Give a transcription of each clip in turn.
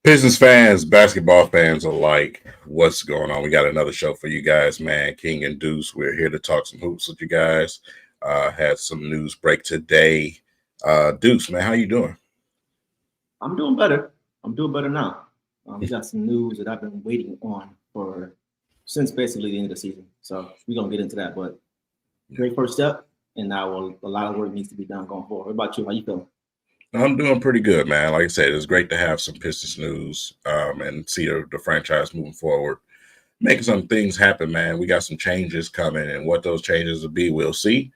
Pistons fans, basketball fans alike, what's going on? We got another show for you guys, man. King and Deuce, we're here to talk some hoops with you guys. Had some news break today. Deuce, man, how you doing? I'm doing better. I'm doing better now. We got some news that I've been waiting on for since basically the end of the season. So we're gonna get into that. But great first step, and now a lot of work needs to be done going forward. What about you? How you feeling? I'm doing pretty good, man. Like I said, it's great to have some Pistons news and see the franchise moving forward, making some things happen, man. We got some changes coming, and what those changes will be, we'll see.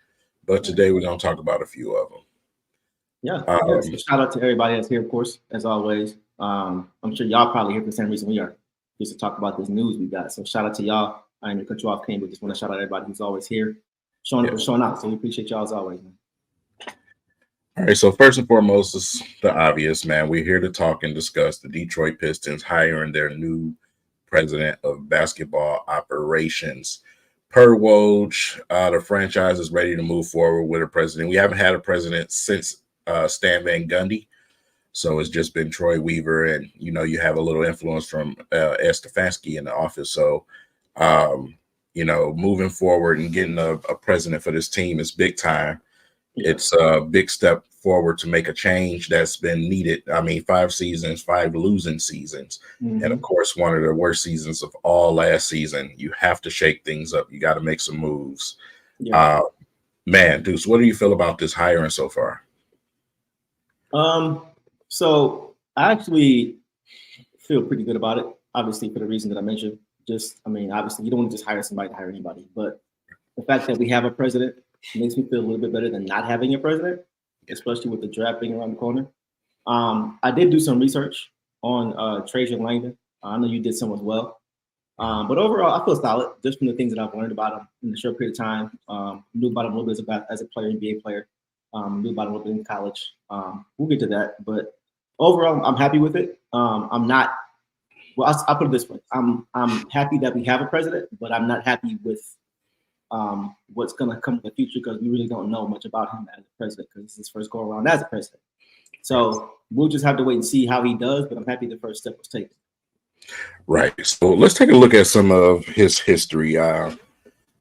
But today we're going to talk about a few of them. Yeah. So shout out to everybody that's here, of course, as always. I'm sure y'all probably here for the same reason we are, just to talk about this news we got. So shout out to y'all. I ain't gonna cut you off, King, but just want to shout out everybody who's always here, showing up and showing out. So we appreciate y'all as always, man. All right, so first and foremost is the obvious, man. We're here to talk and discuss the Detroit Pistons hiring their new president of basketball operations. Per Woj, the franchise is ready to move forward with a president. We haven't had a president since Stan Van Gundy, so it's just been Troy Weaver, and you have a little influence from Ed Stefanski in the office. So, moving forward and getting a president for this team is big time. Yeah. It's a big step forward to make a change that's been needed. I mean, 5 seasons, 5 losing seasons, and of course, one of the worst seasons of all last season. You have to shake things up. You got to make some moves. Yeah. Man, Deuce, what do you feel about this hiring so far? So I actually feel pretty good about it. Obviously, for the reason that I mentioned. Obviously, you don't want to just hire somebody to hire anybody, but the fact that we have a president makes me feel a little bit better than not having a president, especially with the draft being around the corner. I did do some research on Trajan Langdon. I know you did some as well. But overall, I feel solid just from the things that I've learned about him in a short period of time. Knew about him a little bit as a player, NBA player. Knew about him a little bit in college. We'll get to that. But overall, I'm happy with it. I'm not. Well, I'll put it this way. I'm happy that we have a president, but I'm not happy with what's going to come in the future because we really don't know much about him as a president because it's his first go around as a president. So we'll just have to wait and see how he does, but I'm happy the first step was taken. Right. So let's take a look at some of his history.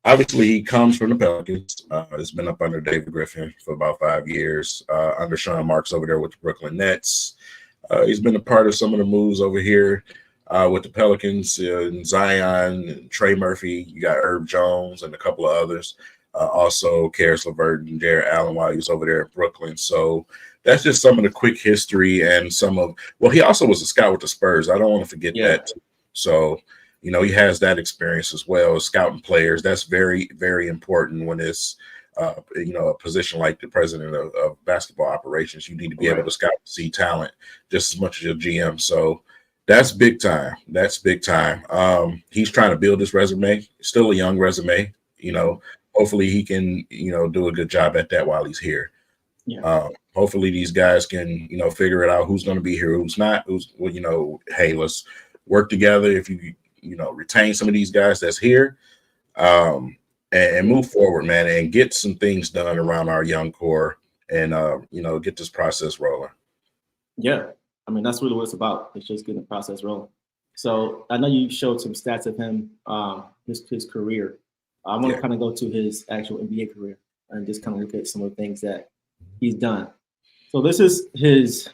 Obviously, he comes from the Pelicans. He's been up under David Griffin for about 5 years, under Sean Marks over there with the Brooklyn Nets. He's been a part of some of the moves over here with the Pelicans, and Zion, and Trey Murphy. You got Herb Jones and a couple of others. Also, Karis LeVert and Jared Allen while he was over there in Brooklyn. So that's just some of the quick history and he also was a scout with the Spurs. I don't want to forget that. So, he has that experience as well as scouting players. That's very, very important when it's, a position like the president of basketball operations. You need to be able to scout and see talent just as much as your GM. So that's big time. That's big time. He's trying to build his resume. Still a young resume. Hopefully he can, do a good job at that while he's here. Yeah. Hopefully these guys can, figure it out who's going to be here, who's not, hey, let's work together. If you retain some of these guys that's here, and move forward, man, and get some things done around our young core and, get this process rolling. Yeah. That's really what it's about. It's just getting the process rolling. So I know you showed some stats of him, his career. I want to kind of go to his actual NBA career and just kind of look at some of the things that he's done. So this is his.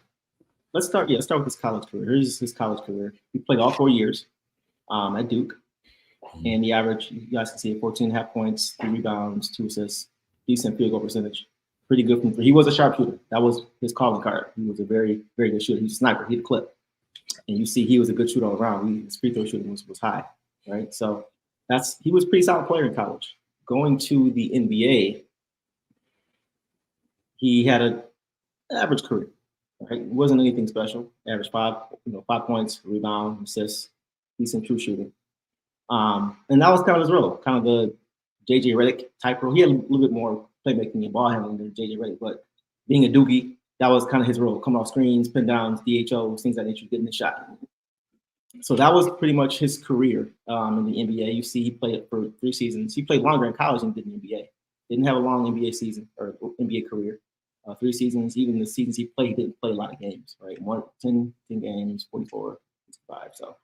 Let's start with his college career. Here's his college career. He played all 4 years at Duke, and the average, you guys can see, 14.5 points, 3 rebounds, 2 assists, decent field goal percentage. Pretty good from 3. He was a sharpshooter. That was his calling card. He was a very, very good shooter. He was a sniper. He hit a clip. And you see he was a good shooter all around. His free throw shooting was high, right? So he was a pretty solid player in college. Going to the NBA, he had an average career. Right? It wasn't anything special. Average 5 points, rebound, assists, decent true shooting. And that was kind of his role, kind of the JJ Redick type role. He had a little bit more playmaking and ball handling than JJ Redick, but being a Doogie, that was kind of his role. Coming off screens, pin downs, DHOs, things like that, getting the shot. So that was pretty much his career in the NBA. You see, he played it for 3 seasons. He played longer in college than he did in the NBA. Didn't have a long NBA season or NBA career. 3 seasons. Even the seasons he played, he didn't play a lot of games, right? 10 games, 44, 65. So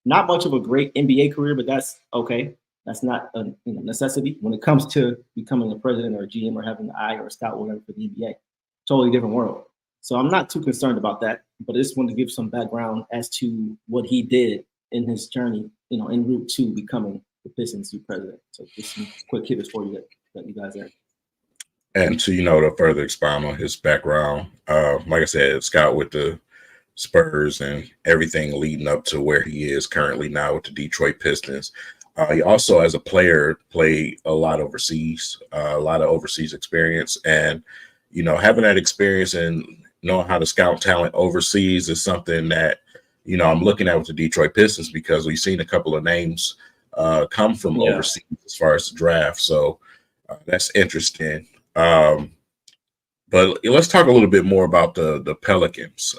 not much of a great NBA career, but that's okay. That's not a necessity when it comes to becoming a president or a GM or having an eye or a scout, whatever, for the NBA. Totally different world. So I'm not too concerned about that, but I just wanted to give some background as to what he did in his journey, en route to becoming the Pistons' new president. So just some quick hitters for you that you guys are. And to further expound on his background, like I said, scout with the Spurs and everything leading up to where he is currently now with the Detroit Pistons. He also, as a player, played a lot overseas, a lot of overseas experience, and having that experience and knowing how to scout talent overseas is something that I'm looking at with the Detroit Pistons, because we've seen a couple of names come from overseas as far as the draft. So that's interesting. But let's talk a little bit more about the Pelicans.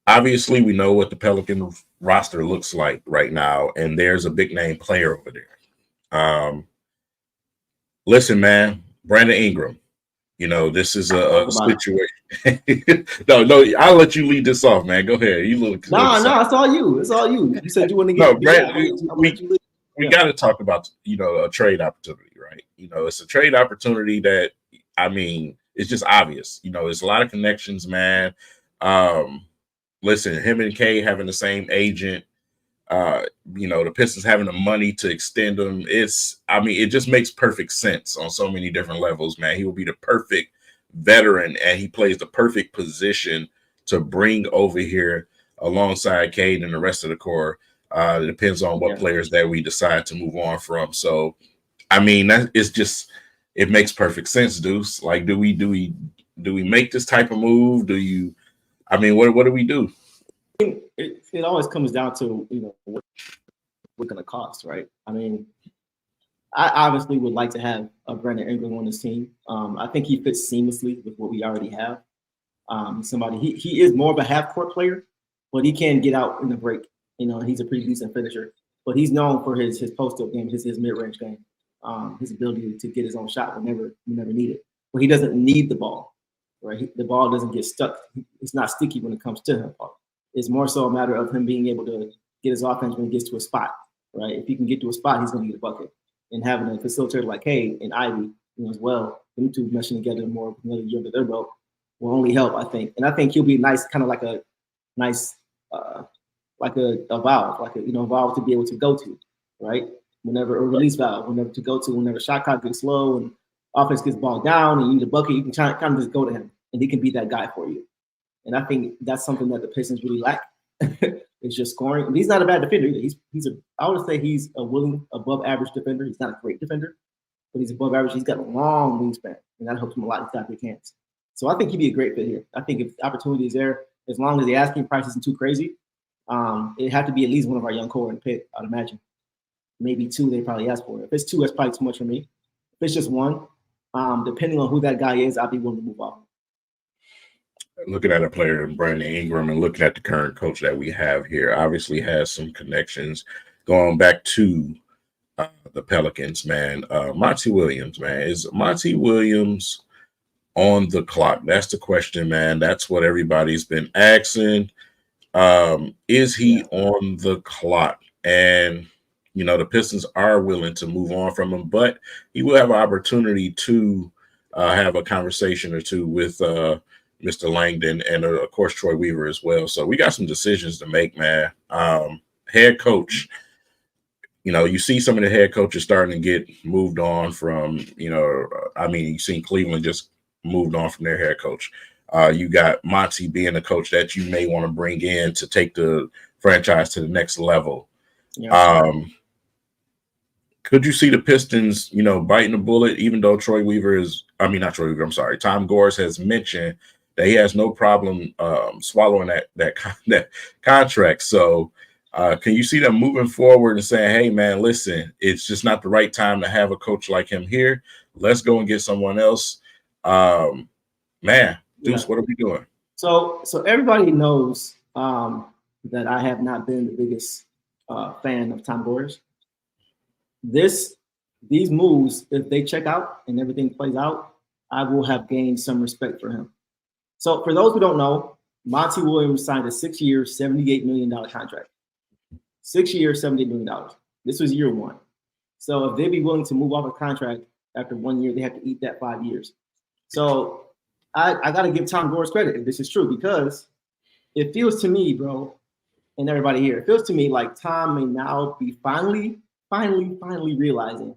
Obviously, we know what the Pelican roster looks like right now, and there's a big name player over there. Listen, man, Brandon Ingram. This is a situation. No, I'll let you lead this off, man. Go ahead. No, it's all you. It's all you. You said you want to get. No, Brandon, we got to talk about a trade opportunity, right? It's a trade opportunity that, it's just obvious. There's a lot of connections, man. Listen, him and Kay having the same agent, the Pistons having the money to extend him. It just makes perfect sense on so many different levels, man. He will be the perfect veteran, and he plays the perfect position to bring over here alongside Cade and the rest of the core. It depends on what players that we decide to move on from. So, it makes perfect sense, Deuce. Like, do we make this type of move? What do we do? It always comes down to what we're going to cost, right? I obviously would like to have a Brandon Ingram on this team. I think he fits seamlessly with what we already have. He is more of a half court player, but he can get out in the break. He's a pretty decent finisher, but he's known for his post up game, his mid range game, his ability to get his own shot whenever needed. But he doesn't need the ball, right? The ball doesn't get stuck. It's not sticky when it comes to him. It's more so a matter of him being able to get his offense when he gets to a spot, right? If he can get to a spot, he's going to get a bucket. And having a facilitator like Hay and Ivy, as well, them two meshing together more with another year under their belt will only help, I think. And I think he'll be nice, kind of like a nice, like a valve, valve to be able to go to, right? Whenever a release valve, whenever shot clock gets low and offense gets bogged down and you need a bucket, you can kind of just go to him and he can be that guy for you. And I think that's something that the Pistons really lack. It's just scoring. And he's not a bad defender either. I would say he's a willing, above average defender. He's not a great defender, but he's above average. He's got a long wingspan, and that helps him a lot. He's got big hands. So I think he'd be a great fit here. I think if the opportunity is there, as long as the asking price isn't too crazy, it'd have to be at least one of our young core in the pick, I'd imagine. Maybe 2, they probably ask for it. If it's 2, that's probably too much for me. If it's just 1, depending on who that guy is, I'd be willing to move off. Looking at a player in Brandon Ingram and looking at the current coach that we have here, obviously has some connections going back to the Pelicans, man. Monty Williams, man. Is Monty Williams on the clock? That's the question, man. That's what everybody's been asking. Is he on the clock? And, the Pistons are willing to move on from him, but he will have an opportunity to have a conversation or two with Mr. Langdon and, of course, Troy Weaver as well. So we got some decisions to make, man. Head coach, you see some of the head coaches starting to get moved on from, you've seen Cleveland just moved on from their head coach. You got Monty being a coach that you may want to bring in to take the franchise to the next level. Yeah. Could you see the Pistons, biting the bullet, even though Tom Gores has mentioned that he has no problem swallowing that contract. So can you see them moving forward and saying, hey, man, listen, it's just not the right time to have a coach like him here. Let's go and get someone else. Man, Deuce, what are we doing? So everybody knows that I have not been the biggest fan of Tom Gores. These moves, if they check out and everything plays out, I will have gained some respect for him. So for those who don't know, Monty Williams signed a 6-year, $78 million contract. 6 years, $78 million. This was year one. So if they'd be willing to move off a contract after 1 year, they have to eat that 5 years. So I got to give Tom Gores credit if this is true, because it feels to me, bro, and everybody here, it feels to me like Tom may now be finally realizing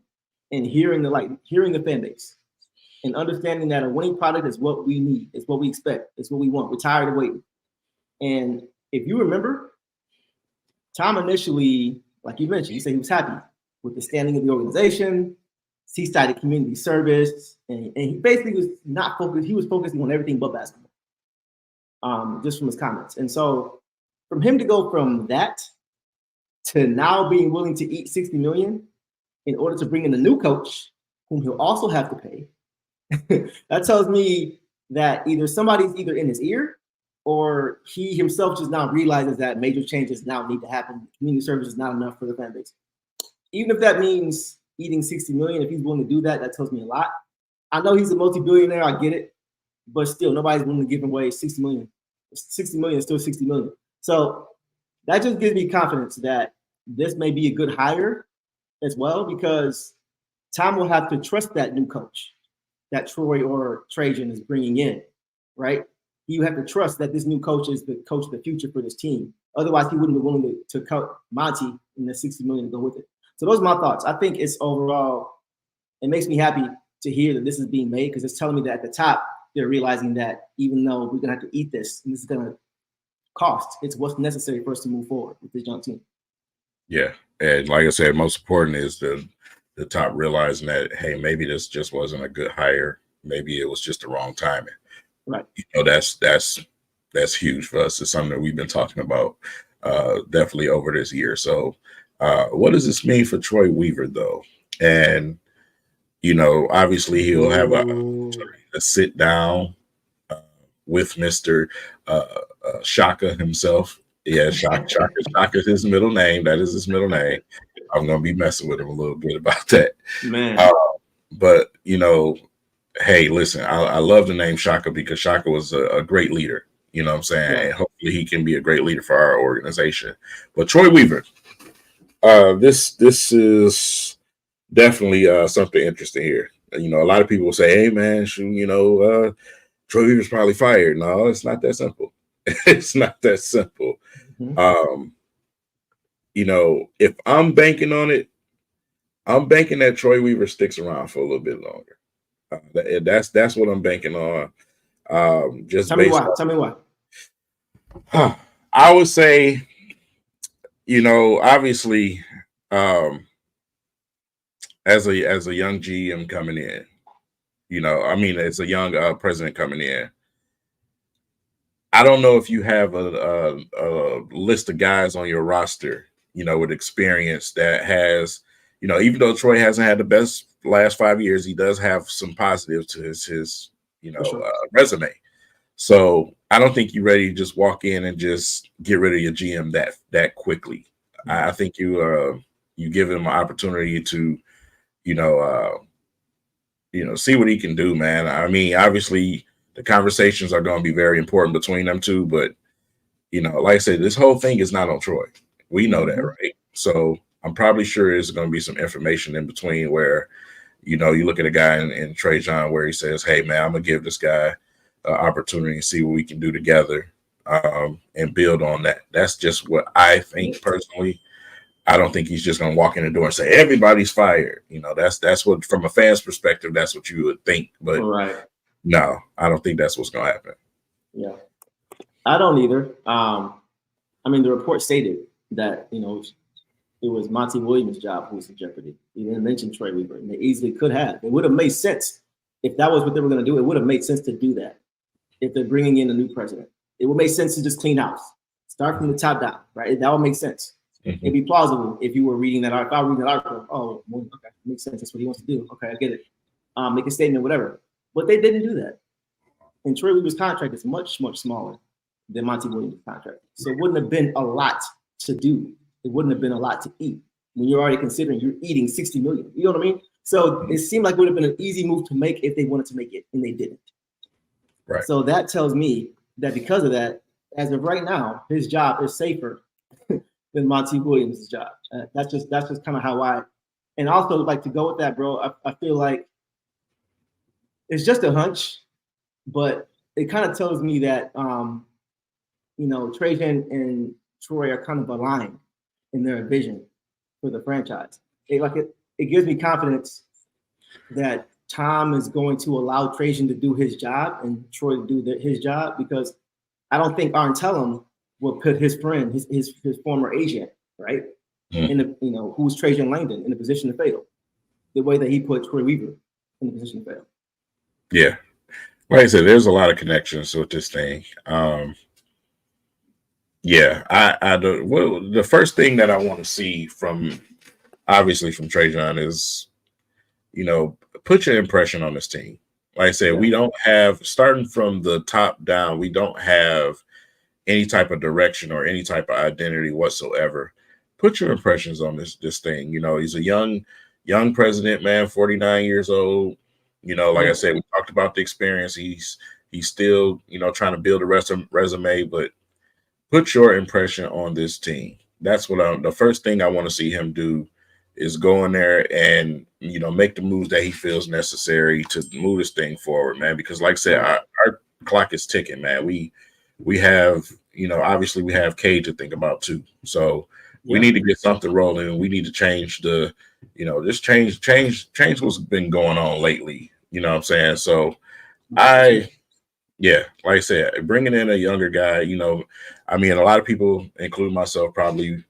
and hearing the fan base and understanding that a winning product is what we need, it's what we expect, it's what we want. We're tired of waiting. And if you remember, Tom initially, like you mentioned, he said he was happy with the standing of the organization. He started community service, and he basically was not focused. He was focusing on everything but basketball, just from his comments. And so, from him to go from that to now being willing to eat $60 million in order to bring in a new coach, whom he'll also have to pay, that tells me that either somebody's either in his ear, or he himself just now realizes that major changes now need to happen. Community service is not enough for the fan base. Even if that means eating $60 million, if he's willing to do that, that tells me a lot. I know he's a multi-billionaire, I get it, but still, nobody's willing to give away $60 million. $60 million is still $60 million. So that just gives me confidence that this may be a good hire as well, because Tom will have to trust that new coach that Troy or Trajan is bringing in, right? You have to trust that this new coach is the coach of the future for this team. Otherwise, he wouldn't be willing to cut Monty in the $60 million to go with it. So those are my thoughts. I think it's overall, it makes me happy to hear that this is being made, because it's telling me that at the top, they're realizing that even though we're going to have to eat this, and this is going to cost, it's what's necessary for us to move forward with this young team. Yeah. And like I said, most important is the top realizing that, hey, maybe this just wasn't a good hire. Maybe it was just the wrong timing. Right. You know, that's huge for us. It's something that we've been talking about definitely over this year. So what does this mean for Troy Weaver, though? And, you know, obviously he'll have a sit down with Mr. Shaka himself. Yeah, Shaka is his middle name. That is his middle name. I'm going to be messing with him a little bit about that. Man. But, you know, hey, listen, I love the name Shaka because Shaka was a great leader. You know what I'm saying? Yeah. And hopefully he can be a great leader for our organization. But Troy Weaver, this is definitely something interesting here. You know, a lot of people will say, hey, man, Troy Weaver's probably fired. No, it's not that simple. It's not that simple. Mm-hmm. You know, if I'm banking on it, I'm banking that Troy Weaver sticks around for a little bit longer. That's what I'm banking on. Just tell me why. I would say, you know, obviously, as a young GM coming in, you know, I mean, as a young president coming in, I don't know if you have a list of guys on your roster, you know, with experience that has, you know, even though Troy hasn't had the best last 5 years, he does have some positives to his resume. So I don't think you're ready to just walk in and just get rid of your GM that quickly. Mm-hmm. I think you give him an opportunity to, see what he can do, man. I mean, obviously the conversations are going to be very important between them two, but you know, like I said, this whole thing is not on Troy. We know that, right? So I'm probably sure there's going to be some information in between where, you know, you look at a guy in Trajan where he says, hey, man, I'm going to give this guy an opportunity and see what we can do together and build on that. That's just what I think personally. I don't think he's just going to walk in the door and say, everybody's fired. You know, that's what, from a fan's perspective, that's what you would think. But no, I don't think that's what's going to happen. Yeah, I don't either. I mean, the report stated that, you know, it was Monty Williams' job who was in jeopardy. He didn't mention Troy Weaver, and they easily could have. It would have made sense if that was what they were going to do. It would have made sense to do that if they're bringing in a new president. It would make sense to just clean house, start from the top down, right? That would make sense. Mm-hmm. It'd be plausible if you were reading that article. If I were reading that article, oh, well, okay, makes sense. That's what he wants to do. Okay, I get it. Make a statement, whatever. But they didn't do that. And Troy Weaver's contract is much, much smaller than Monty Williams' contract. So it wouldn't have been a lot to do. It wouldn't have been a lot to eat when you're already considering you're eating $60 million. You know what I mean? So it seemed like it would have been an easy move to make if they wanted to make it, and they didn't. Right. So that tells me that because of that, as of right now, his job is safer than Monty Williams' job. That's just kind of how I. And also, like, to go with that, bro, I feel like it's just a hunch, but it kind of tells me that Trajan and Troy are kind of aligned in their vision for the franchise. It gives me confidence that Tom is going to allow Trajan to do his job and Troy to do his job, because I don't think Arntellum will put his friend, his former agent, right, who's Trajan Langdon, in a position to fail, the way that he put Troy Weaver in a position to fail. Yeah, like I said, there's a lot of connections with this thing. The first thing that I want to see from Trajan is, put your impression on this team. Like I said, we don't have, starting from the top down, we don't have any type of direction or any type of identity whatsoever. Put your impressions on this thing. He's a young president, man, 49 years old. Like I said, we talked about the experience. He's still, trying to build a resume, but put your impression on this team. That's what the first thing I want to see him do is go in there and, make the moves that he feels necessary to move this thing forward, man. Because like I said, our clock is ticking, man. We have, obviously we have Cade to think about too. So we need to get something rolling. We need to change just change what's been going on lately. You know what I'm saying? So like I said, bringing in a younger guy, a lot of people, including myself, probably,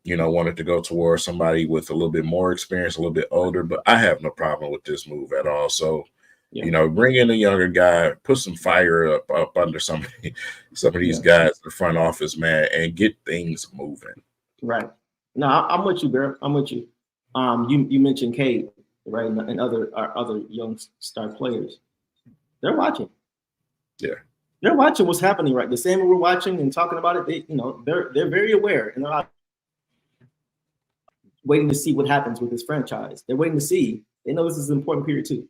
wanted to go towards somebody with a little bit more experience, a little bit older, but I have no problem with this move at all. So, bring in a younger guy, put some fire up under some of these guys in the front office, man, and get things moving. Right. No, I'm with you, Bear. I'm with you. You mentioned Cade, right, and other young star players. They're watching. Yeah. They're watching what's happening, right? The same way we're watching and talking about it. They're very aware, and they're waiting to see what happens with this franchise. They're waiting to see. They know this is an important period too,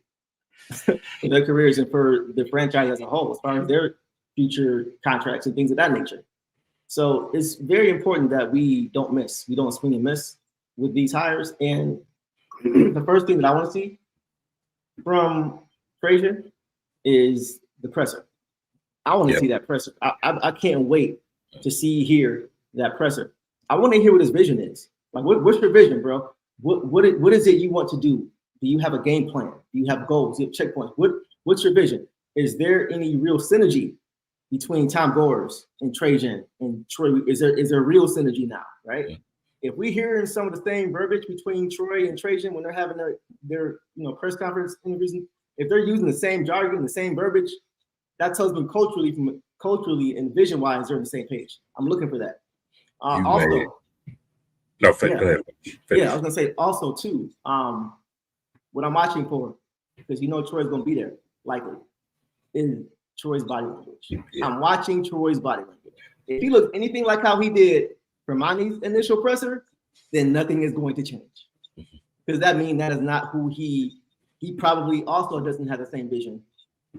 for their careers and for the franchise as a whole, as far as their future contracts and things of that nature. So it's very important that we don't miss. We don't swing and miss with these hires. And the first thing that I want to see from Trajan is the presser. I want to see that presser. I can't wait to hear that presser. I want to hear what his vision is. Like, what's your vision, bro? What is it you want to do? Do you have a game plan? Do you have goals? Do you have checkpoints? What's your vision? Is there any real synergy between Tom Gores and Trajan and Troy? Is there real synergy now, right? Yeah. If we hear some of the same verbiage between Troy and Trajan when they're having their press conference interviews, if they're using the same jargon, the same verbiage, that tells me culturally and vision-wise, they're on the same page. I'm looking for that. Go ahead. Yeah, I was gonna say also too. What I'm watching for, because Troy's gonna be there likely, is Troy's body language. Yeah. I'm watching Troy's body language. If he looks anything like how he did for Monty's initial presser, then nothing is going to change. Because that means that is not who he probably also doesn't have the same vision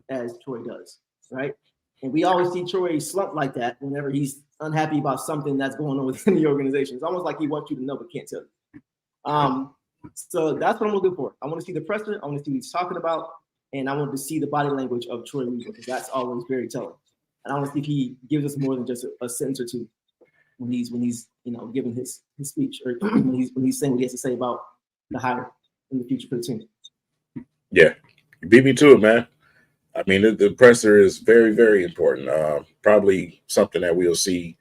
as Troy does, right? And we always see Troy slump like that whenever he's unhappy about something that's going on within the organization. It's almost like he wants you to know but can't tell you. So that's what I'm looking for. I want to see the presser. I want to see what he's talking about. And I want to see the body language of Troy Weaver, because that's always very telling. And I want to see if he gives us more than just a sentence or two when he's giving his speech, or when he's saying what he has to say about the hire in the future for the team. Yeah, you beat me to it, man. I mean, the presser is very, very important. Probably something that we'll see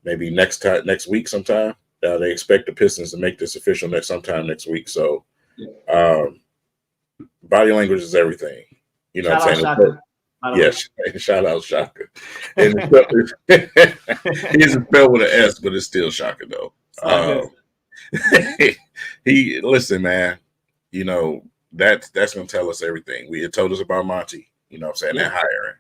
maybe next week sometime. They expect the Pistons to make this official sometime next week. So, body language is everything. You know what I'm saying? Yes, shout out Shaka. And he's spelled with an S, but it's still Shaka though. Listen, man. That's gonna tell us everything. It told us about Monty. You know what I'm saying? That hiring.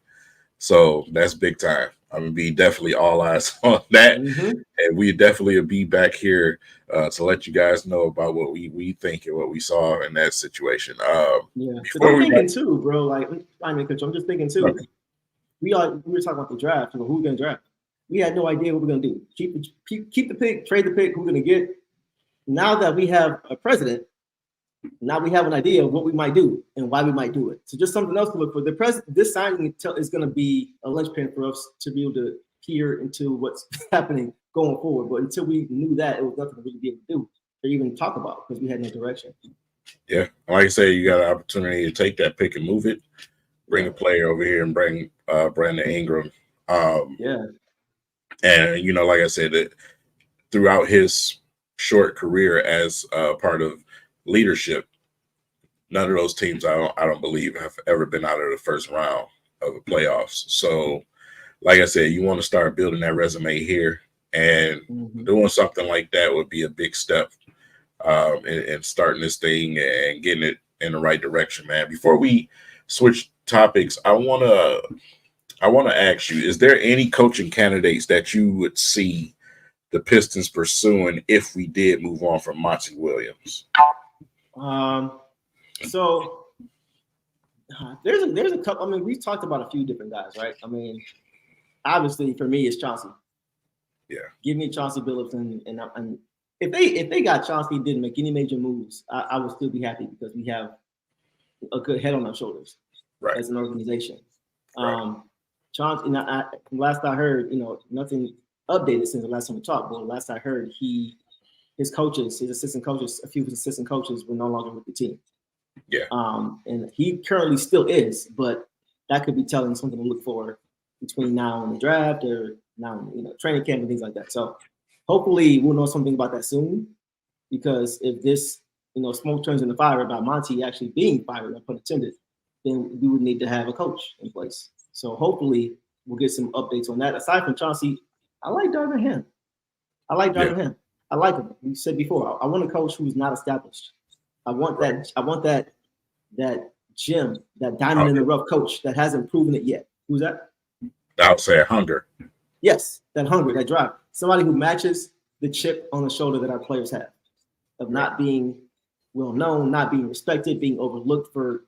So that's big time. I'm gonna be definitely all eyes on that, Mm-hmm. and we definitely will be back here to let you guys know about what we think and what we saw in that situation. Yeah, because Before I'm we thinking too, bro. Like, I mean, coach, I'm just thinking too. We were talking about the draft. You know, who we're gonna draft. We had no idea what we're gonna do. Keep the pick, trade the pick. Who we're gonna get. Now that we have a president, now we have an idea of what we might do and why we might do it. So just something else to look for. The president, this signing is going to be a linchpin for us to be able to peer into what's happening going forward. But until we knew that, it was nothing to really be able to do or even talk about because we had no direction. Yeah, like I say, you got an opportunity to take that pick and move it, bring a player over here and bring Brandon Ingram. And you know, like I said, that throughout his short career as part of leadership, none of those teams I don't believe have ever been out of the first round of the playoffs. So, like I said, you want to start building that resume here, and doing something like that would be a big step in starting this thing and getting it in the right direction, man. Before we switch topics, I wanna ask you: is there any coaching candidates that you would see the Pistons pursuing if we did move on from Monty Williams? So there's a couple. I mean, we've talked about a few different guys, right? I mean, obviously for me, it's Chauncey. Yeah, give me Chauncey Billups, and if they got Chauncey and didn't make any major moves, I would still be happy because we have a good head on our shoulders as an organization. Chauncey, and last I heard, you know, nothing updated since the last time we talked, but last I heard, his assistant coaches, a few of his assistant coaches were no longer with the team. Yeah. And he currently still is, but that could be telling something to look for between now and the draft or now, you know, training camp and things like that. So hopefully we'll know something about that soon, because if this, you know, smoke turns into fire about Monty actually being fired, no pun intended, then we would need to have a coach in place. So hopefully we'll get some updates on that. Aside from Chauncey, I like Darvin Ham. I like him. We said before, I want a coach who's not established. I want that gem, that diamond in the rough coach that hasn't proven it yet. Who's that? I would say hunger. Yes, that hunger, that drive. Somebody who matches the chip on the shoulder that our players have, of not being well known, not being respected, being overlooked for,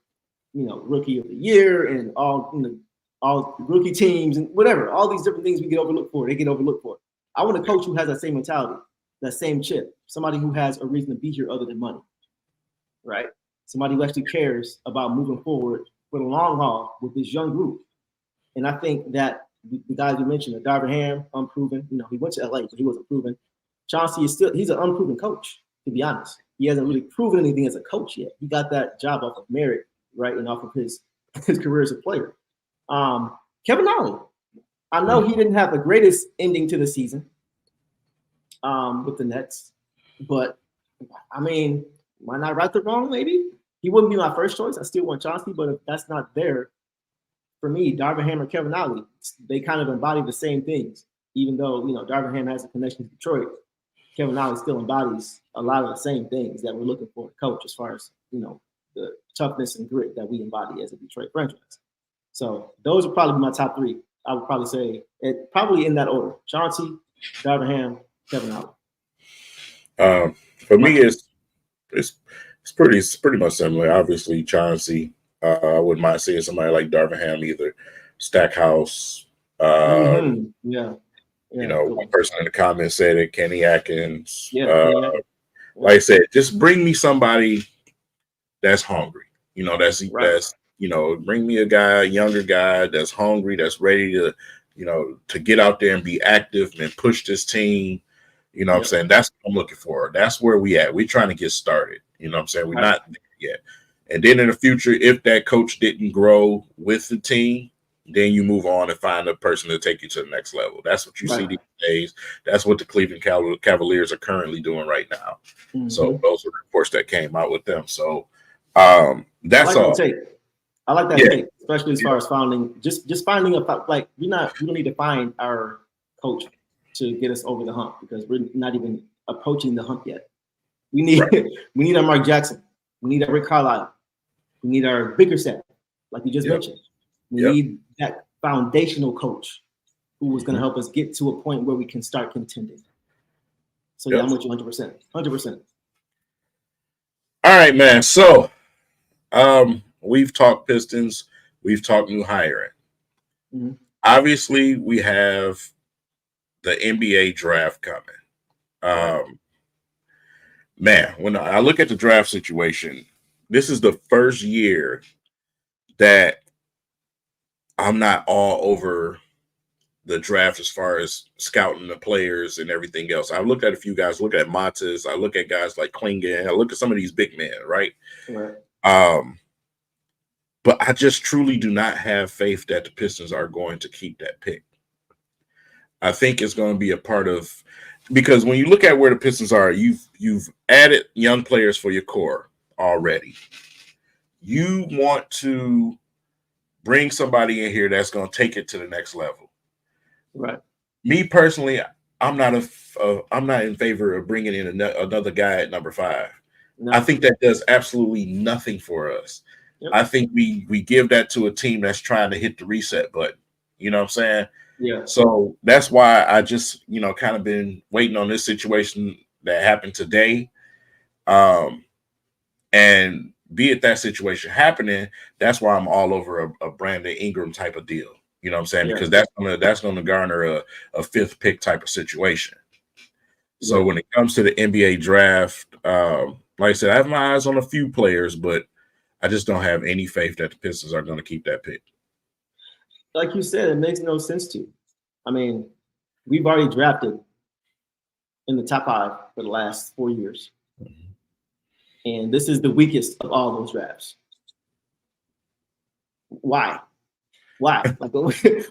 you know, rookie of the year and all, you know, all rookie teams and whatever. All these different things we get overlooked for. They get overlooked for. I want a coach who has that same mentality, that same chip. Somebody who has a reason to be here other than money. Right? Somebody who actually cares about moving forward for the long haul with this young group. And I think that the guys you mentioned, Darvin Ham, unproven. You know, he went to LA, but he wasn't proven. Chauncey he's an unproven coach, to be honest. He hasn't really proven anything as a coach yet. He got that job off of merit, right? And off of his career as a player. Kevin Ollie. I know he didn't have the greatest ending to the season with the Nets, but I mean, why not right the wrong? Maybe he wouldn't be my first choice. I still want Chauncey, but if that's not there for me, Darvin Ham or Kevin Ollie, they kind of embody the same things. Even though, you know, Darvin Ham has a connection to Detroit, Kevin Ollie still embodies a lot of the same things that we're looking for in a coach, as far as, you know, the toughness and grit that we embody as a Detroit franchise. So those are probably my top three. I would probably say it probably in that order: Chauncey, Darvin Ham, Kevin Ollie. For me, it's pretty much similar. Obviously, Chauncey. I wouldn't mind seeing somebody like Darvin Ham either. Stackhouse. Yeah. You know, one person in the comments said it. Kenny Atkins. Yeah. Like I said, just bring me somebody that's hungry. You know, that's you know, bring me a younger guy that's hungry, that's ready to, you know, to get out there and be active and push this team. You know what I'm saying? That's what I'm looking for. That's where we at. We're trying to get started. You know what I'm saying? We're not there yet. And then in the future, if that coach didn't grow with the team, then you move on and find a person to take you to the next level. That's what you see these days. That's what the Cleveland Cavaliers are currently doing right now. So those are the reports that came out with them. So that's all. I like that take, especially as far as finding like we don't need to find our coach to get us over the hump, because we're not even approaching the hump yet. We need our Mark Jackson. We need our Rick Carlisle. We need our Bickerstaff, like you just mentioned. We need that foundational coach who is going to help us get to a point where we can start contending. So yeah, I'm with you 100%. 100%. All right, man. So we've talked Pistons, we've talked new hiring. Mm-hmm. Obviously, we have the NBA draft coming. Man, when I look at the draft situation, this is the first year that I'm not all over the draft as far as scouting the players and everything else. I look at a few guys, look at Montes, I look at guys like Klingen, I look at some of these big men, right? But I just truly do not have faith that the Pistons are going to keep that pick. I think it's going to be a part of, because when you look at where the Pistons are, you've added young players for your core already. You want to bring somebody in here that's going to take it to the next level. Right. Me personally, I'm not in favor of bringing in another guy at number 5. No. I think that does absolutely nothing for us. Yep. I think we give that to a team that's trying to hit the reset button. You know what I'm saying? Yeah. So that's why I just, kind of been waiting on this situation that happened today. And be it that situation happening, that's why I'm all over a Brandon Ingram type of deal. You know what I'm saying? Yeah. Because that's gonna garner a 5th pick type of situation. So when it comes to the NBA draft, like I said, I have my eyes on a few players, but I just don't have any faith that the Pistons are going to keep that pick. Like you said, it makes no sense to. I mean, we've already drafted in the top 5 for the last 4 years. Mm-hmm. And this is the weakest of all those drafts. Why? Like,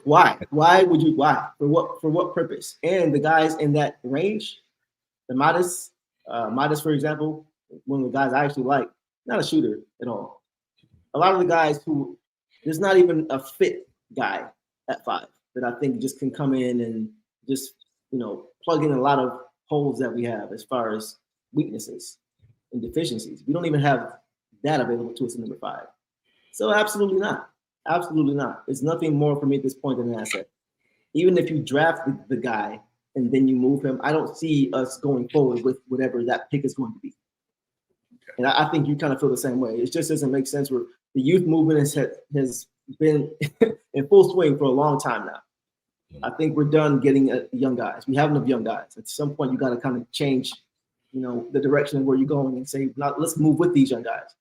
why? Why would you? Why? For what purpose? And the guys in that range, the Modest, for example, one of the guys I actually like, not a shooter at all. A lot of the guys who there's not even a fit guy at 5 that I think just can come in and just plug in a lot of holes that we have as far as weaknesses and deficiencies. We don't even have that available to us in number 5. So absolutely not. Absolutely not. It's nothing more for me at this point than an asset. Even if you draft the guy and then you move him, I don't see us going forward with whatever that pick is going to be. And I think you kind of feel the same way. It just doesn't make sense where the youth movement has been in full swing for a long time now. I think we're done getting young guys. We have enough young guys. At some point, you got to kind of change, the direction of where you're going and say, let's move with these young guys.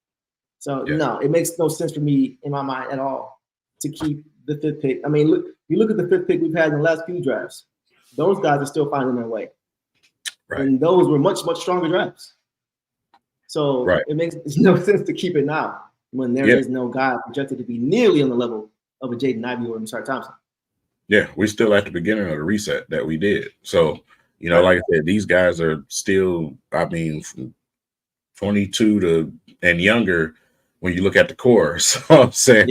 So, no, it makes no sense for me in my mind at all to keep the 5th pick. I mean, you look at the 5th pick we've had in the last few drafts. Those guys are still finding their way. Right. And those were much, much stronger drafts. So It makes no sense to keep it now when there is no guy projected to be nearly on the level of a Jaden Ivey or Sar Thompson. Yeah, we're still at the beginning of the reset that we did. So, like I said, these guys are still, from 22 and younger when you look at the core. So I'm saying,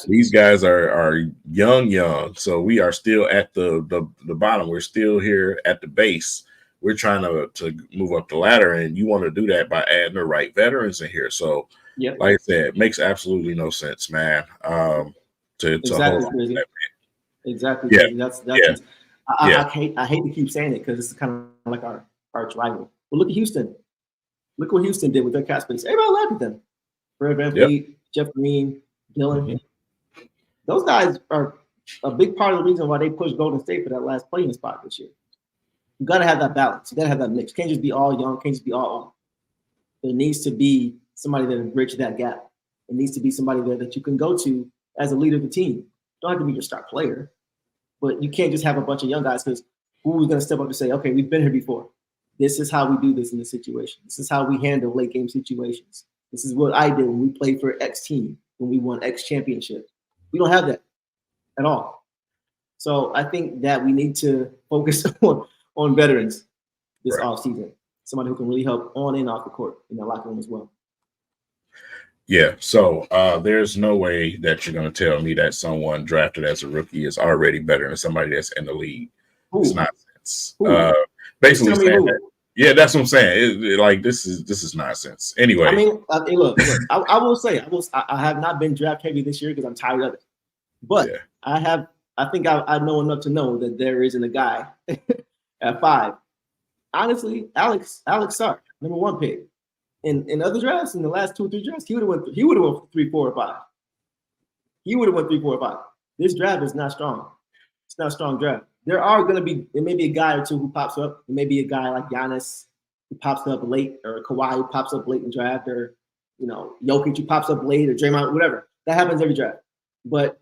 these guys are young. So we are still at the bottom. We're still here at the base. We're trying to move up the ladder, and you want to do that by adding the right veterans in here. So, like I said, it makes absolutely no sense, man. To hold on to that. Exactly. Yeah. That's I hate to keep saying it because it's kind of like our arch rival. But look at Houston. Look what Houston did with their cap space. Everybody laughed at them. Fred VanVleet, Jeff Green, Dillon. Mm-hmm. Those guys are a big part of the reason why they pushed Golden State for that last playing spot this year. You got to have that balance. You got to have that mix. You can't just be all young. Can't just be all old. There needs to be somebody that will bridge that gap. It needs to be somebody there that you can go to as a leader of the team. You don't have to be your star player, but you can't just have a bunch of young guys because who is going to step up and say, okay, we've been here before. This is how we do this in this situation. This is how we handle late game situations. This is what I did when we played for X team, when we won X championship. We don't have that at all. So I think that we need to focus on veterans this offseason. Somebody who can really help on and off the court in the locker room as well. Yeah, so there's no way that you're going to tell me that someone drafted as a rookie is already better than somebody that's in the league. Ooh. It's nonsense. Basically saying that. Yeah, that's what I'm saying. This is nonsense. Anyway, I mean, look. I will say, I have not been draft heavy this year because I'm tired of it. But I I think I know enough to know that there isn't a guy at 5. Honestly, Alex Sark, number 1 pick. In other drafts, in the last 2 or 3 drafts, he would have went 3, 4, or 5. He would have went 3, 4, or 5. This draft is not strong. It's not a strong draft. There may be a guy or two who pops up. There may be a guy like Giannis who pops up late, or Kawhi who pops up late in the draft, or Jokic who pops up late, or Draymond, whatever. That happens every draft. But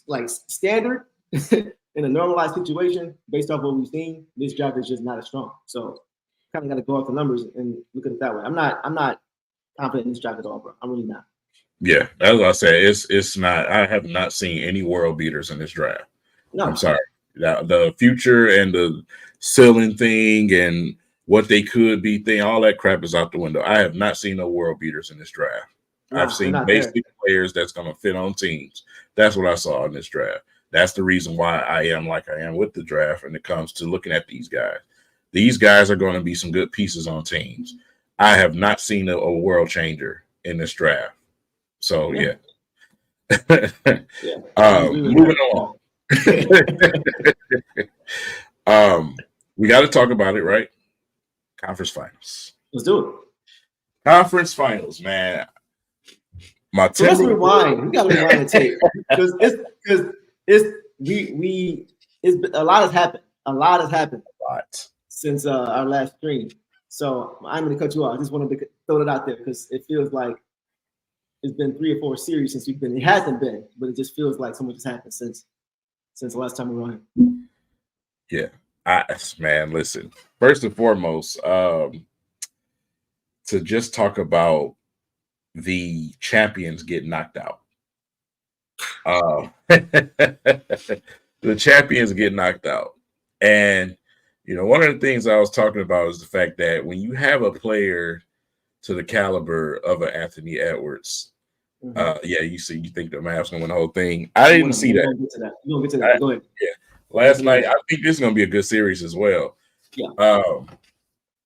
like standard in a normalized situation, based off what we've seen, this draft is just not as strong. So kind of got to go off the numbers and look at it that way. I'm not confident in this draft at all, bro. I'm really not. Yeah, as I said, it's not. I have not seen any world beaters in this draft. No, I'm sorry. The future and the ceiling thing and what they could be thing, all that crap is out the window. I have not seen no world beaters in this draft. No, I've seen basic players that's going to fit on teams. That's what I saw in this draft. That's the reason why I am like I am with the draft when it comes to looking at these guys. These guys are going to be some good pieces on teams. I have not seen a world changer in this draft. So, yeah. Moving on. We got to talk about it, right? Conference finals. Let's do it. Conference finals, man. Let's rewind. We got to rewind the tape because a lot has happened. A lot since our last stream. So I'm going to cut you off. I just wanted to throw it out there because it feels like it's been 3 or 4 series since we've been. It hasn't been, but it just feels like so much has happened since the last time we were on Yeah. here. Man, listen. First and foremost, to just talk about the champions get knocked out. The champions get knocked out. And, one of the things I was talking about is the fact that when you have a player to the caliber of an Anthony Edwards, you think the Mavs going to win the whole thing. I didn't see that. You're going to get to that. Go ahead. Yeah. Last night, I think this is going to be a good series as well.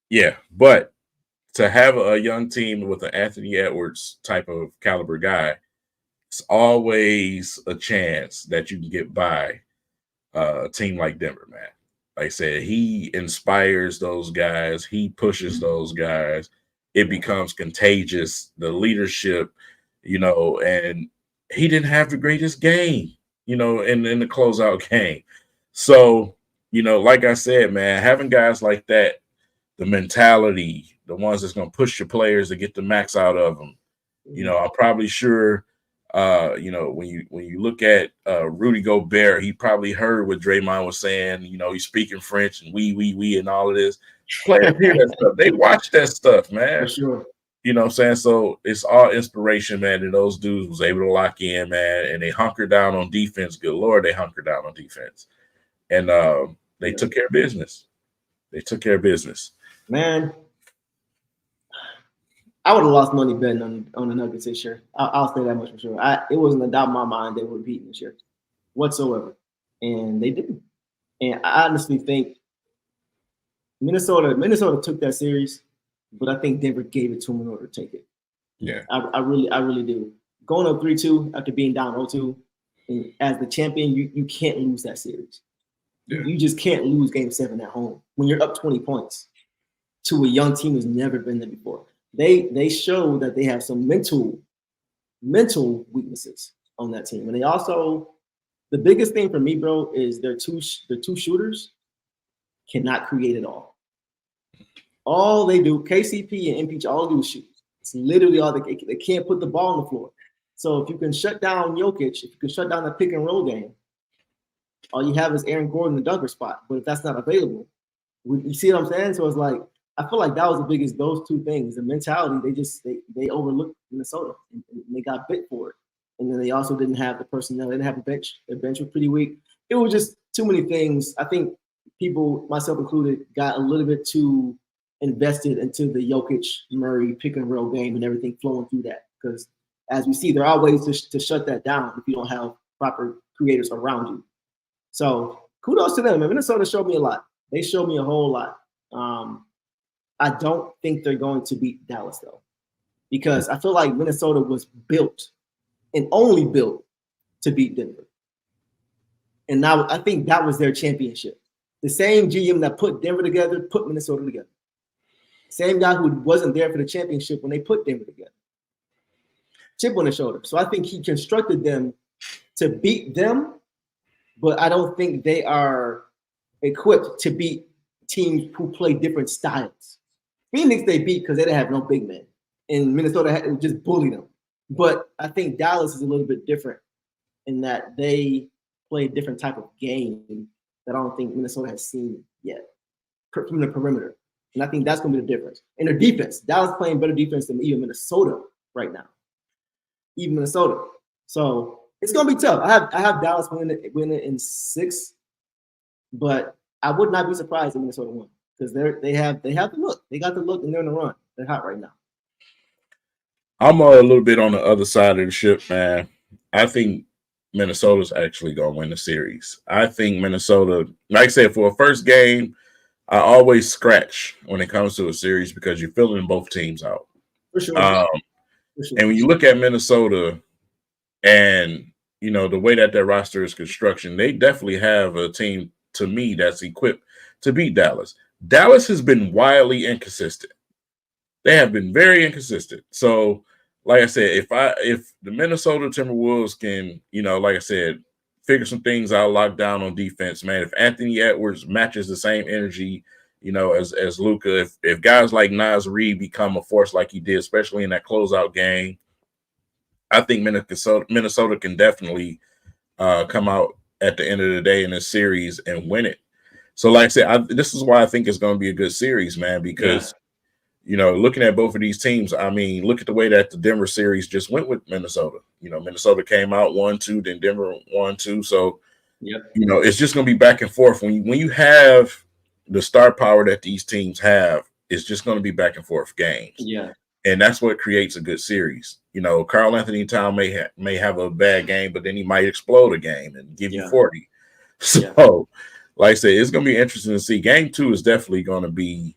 Yeah. But to have a young team with an Anthony Edwards type of caliber guy, it's always a chance that you can get by a team like Denver, man. Like I said, he inspires those guys. He pushes those guys. It becomes contagious, the leadership, and he didn't have the greatest game, in the closeout game. So, like I said, man, having guys like that, the mentality, the ones that's going to push your players to get the max out of them, I'm probably sure, when you look at Rudy Gobert, he probably heard what Draymond was saying, he's speaking French and we and all of this. Players hear that stuff. They watch that stuff, man. For sure. You know what I'm saying? So it's all inspiration, man. And those dudes was able to lock in, man. And they hunker down on defense. Good Lord, they hunker down on defense. And they took care of business. Man, I would have lost money betting on the Nuggets this year. I'll say that much for sure. It wasn't a doubt in my mind they were beating this year whatsoever. And they didn't. And I honestly think Minnesota took that series, but I think Denver gave it to them in order to take it. Yeah. I really do. Going up 3-2 after being down 0-2, and as the champion, you can't lose that series. Yeah. You just can't lose Game 7 at home when you're up 20 points to a young team who's never been there before. They show that they have some mental weaknesses on that team, and they also, the biggest thing for me, bro, is their two shooters cannot create at all. All they do, KCP and MPH, all they do is shoot. It's literally all they can't put the ball on the floor. So if you can shut down Jokic, if you can shut down the pick and roll game, all you have is Aaron Gordon, the dunker spot. But if that's not available, you see what I'm saying? So it's like, I feel like that was the biggest, those two things. The mentality, they overlooked Minnesota and they got bit for it. And then they also didn't have the personnel. They didn't have a bench. Their bench was pretty weak. It was just too many things. I think people, myself included, got a little bit too invested into the Jokic, Murray pick and roll game and everything flowing through that. Because as we see, there are ways to shut that down if you don't have proper creators around you. So kudos to them. And Minnesota showed me a lot. They showed me a whole lot. I don't think they're going to beat Dallas, though, because I feel like Minnesota was built and only built to beat Denver. And now I think that was their championship. The same GM that put Denver together put Minnesota together. Same guy who wasn't there for the championship when they put Denver together. Chip on the shoulder. So I think he constructed them to beat them, but I don't think they are equipped to beat teams who play different styles. Phoenix they beat because they didn't have no big men, and Minnesota had just bullied them. But I think Dallas is a little bit different in that they play a different type of game that I don't think Minnesota has seen yet from the perimeter. And I think that's going to be the difference. And their defense, Dallas playing better defense than even Minnesota right now. Even Minnesota. So it's going to be tough. I have Dallas winning in 6, but I would not be surprised if Minnesota won because they have the look. They got the look and they're in the run. They're hot right now. I'm a little bit on the other side of the ship, man. I think Minnesota's actually going to win the series. I think Minnesota, like I said, for a first game, I always scratch when it comes to a series because you're filling both teams out. For sure. For sure. And when you look at Minnesota and, you know, the way that their roster is construction, they definitely have a team, to me, that's equipped to beat Dallas. Dallas has been wildly inconsistent. They have been very inconsistent. So, like I said, if the Minnesota Timberwolves can, you know, like I said, figure some things out, lock down on defense, man. If Anthony Edwards matches the same energy, you know, as Luka, if guys like Naz Reid become a force like he did, especially in that closeout game, I think Minnesota can definitely come out at the end of the day in this series and win it. So, like I said, this is why I think it's going to be a good series, man, because you know, looking at both of these teams, I mean, look at the way that the Denver series just went with Minnesota. You know, Minnesota came out 1-2, then Denver 1-2. So, you know, it's just going to be back and forth. When you have the star power that these teams have, it's just going to be back and forth games. Yeah. And that's what creates a good series. You know, Karl Anthony Towns may have a bad game, but then he might explode a game and give you 40. So, like I said, it's going to be interesting to see. Game 2 is definitely going to be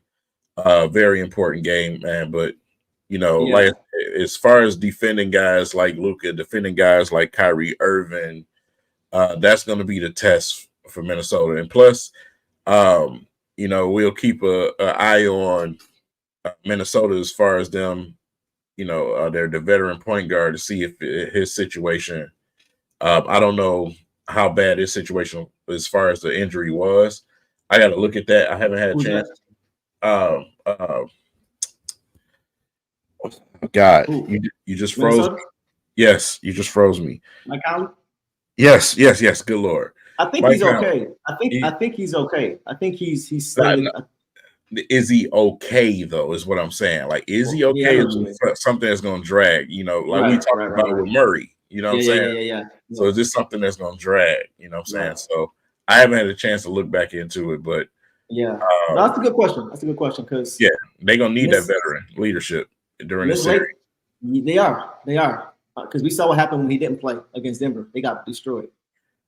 a very important game, man. But, you know, like as far as defending guys like Luka, defending guys like Kyrie Irving, that's going to be the test for Minnesota. And plus, you know, we'll keep an eye on Minnesota as far as them, you know, the veteran point guard to see if his situation, I don't know how bad his situation as far as the injury was. I got to look at that. I haven't had a chance. God, you just froze Minnesota? me. Yes, you just froze me. Mike Conley? Yes. Good Lord. I think he's okay. I think he's okay. I think he's slated. Is he okay though? Is what I'm saying. Like, is he okay? Is something that's going to drag? You know, like we talked about with Murray. You know what I'm saying? Yeah. So is this something that's going to drag? You know what I'm saying? So I haven't had a chance to look back into it, but no, that's a good question. That's a good question because they're going to need that veteran leadership during the series. They are because we saw what happened when he didn't play against Denver. They got destroyed.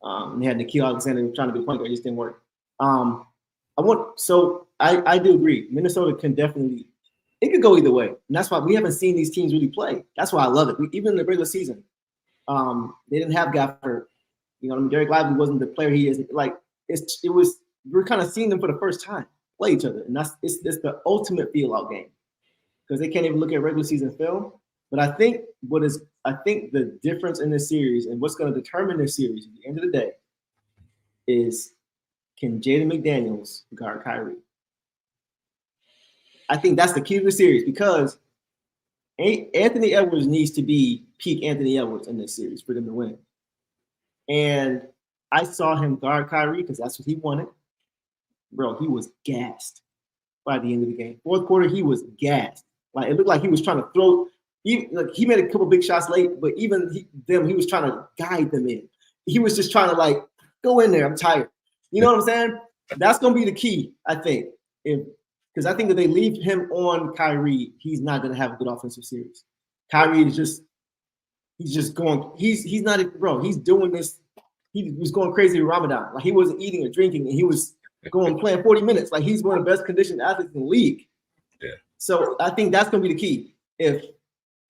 They had Nikhil Alexander trying to be point guard, it just didn't work. I do agree. Minnesota can definitely, it could go either way. And that's why we haven't seen these teams really play. That's why I love it. Even in the regular season, they didn't have Gafford. You know, I mean, Derek Lively wasn't the player he is. Like, we're kind of seeing them for the first time play each other. And it's the ultimate feel out game because they can't even look at regular season film. But I think the difference in this series and what's going to determine this series at the end of the day is, can Jaden McDaniels guard Kyrie? I think that's the key to the series because Anthony Edwards needs to be peak Anthony Edwards in this series for them to win. And I saw him guard Kyrie because that's what he wanted. Bro, he was gassed by the end of the game. Fourth quarter, he was gassed. Like, it looked like he was trying to throw. He made a couple big shots late, but even he was trying to guide them in. He was just trying to, like, go in there. I'm tired. You know what I'm saying? That's going to be the key, I think. Because I think if they leave him on Kyrie, he's not going to have a good offensive series. Kyrie is he's going, he's not, bro, he's doing this. He was going crazy with Ramadan. Like, he wasn't eating or drinking, and he was playing 40 minutes. Like, he's one of the best conditioned athletes in the league. Yeah. So I think that's going to be the key. If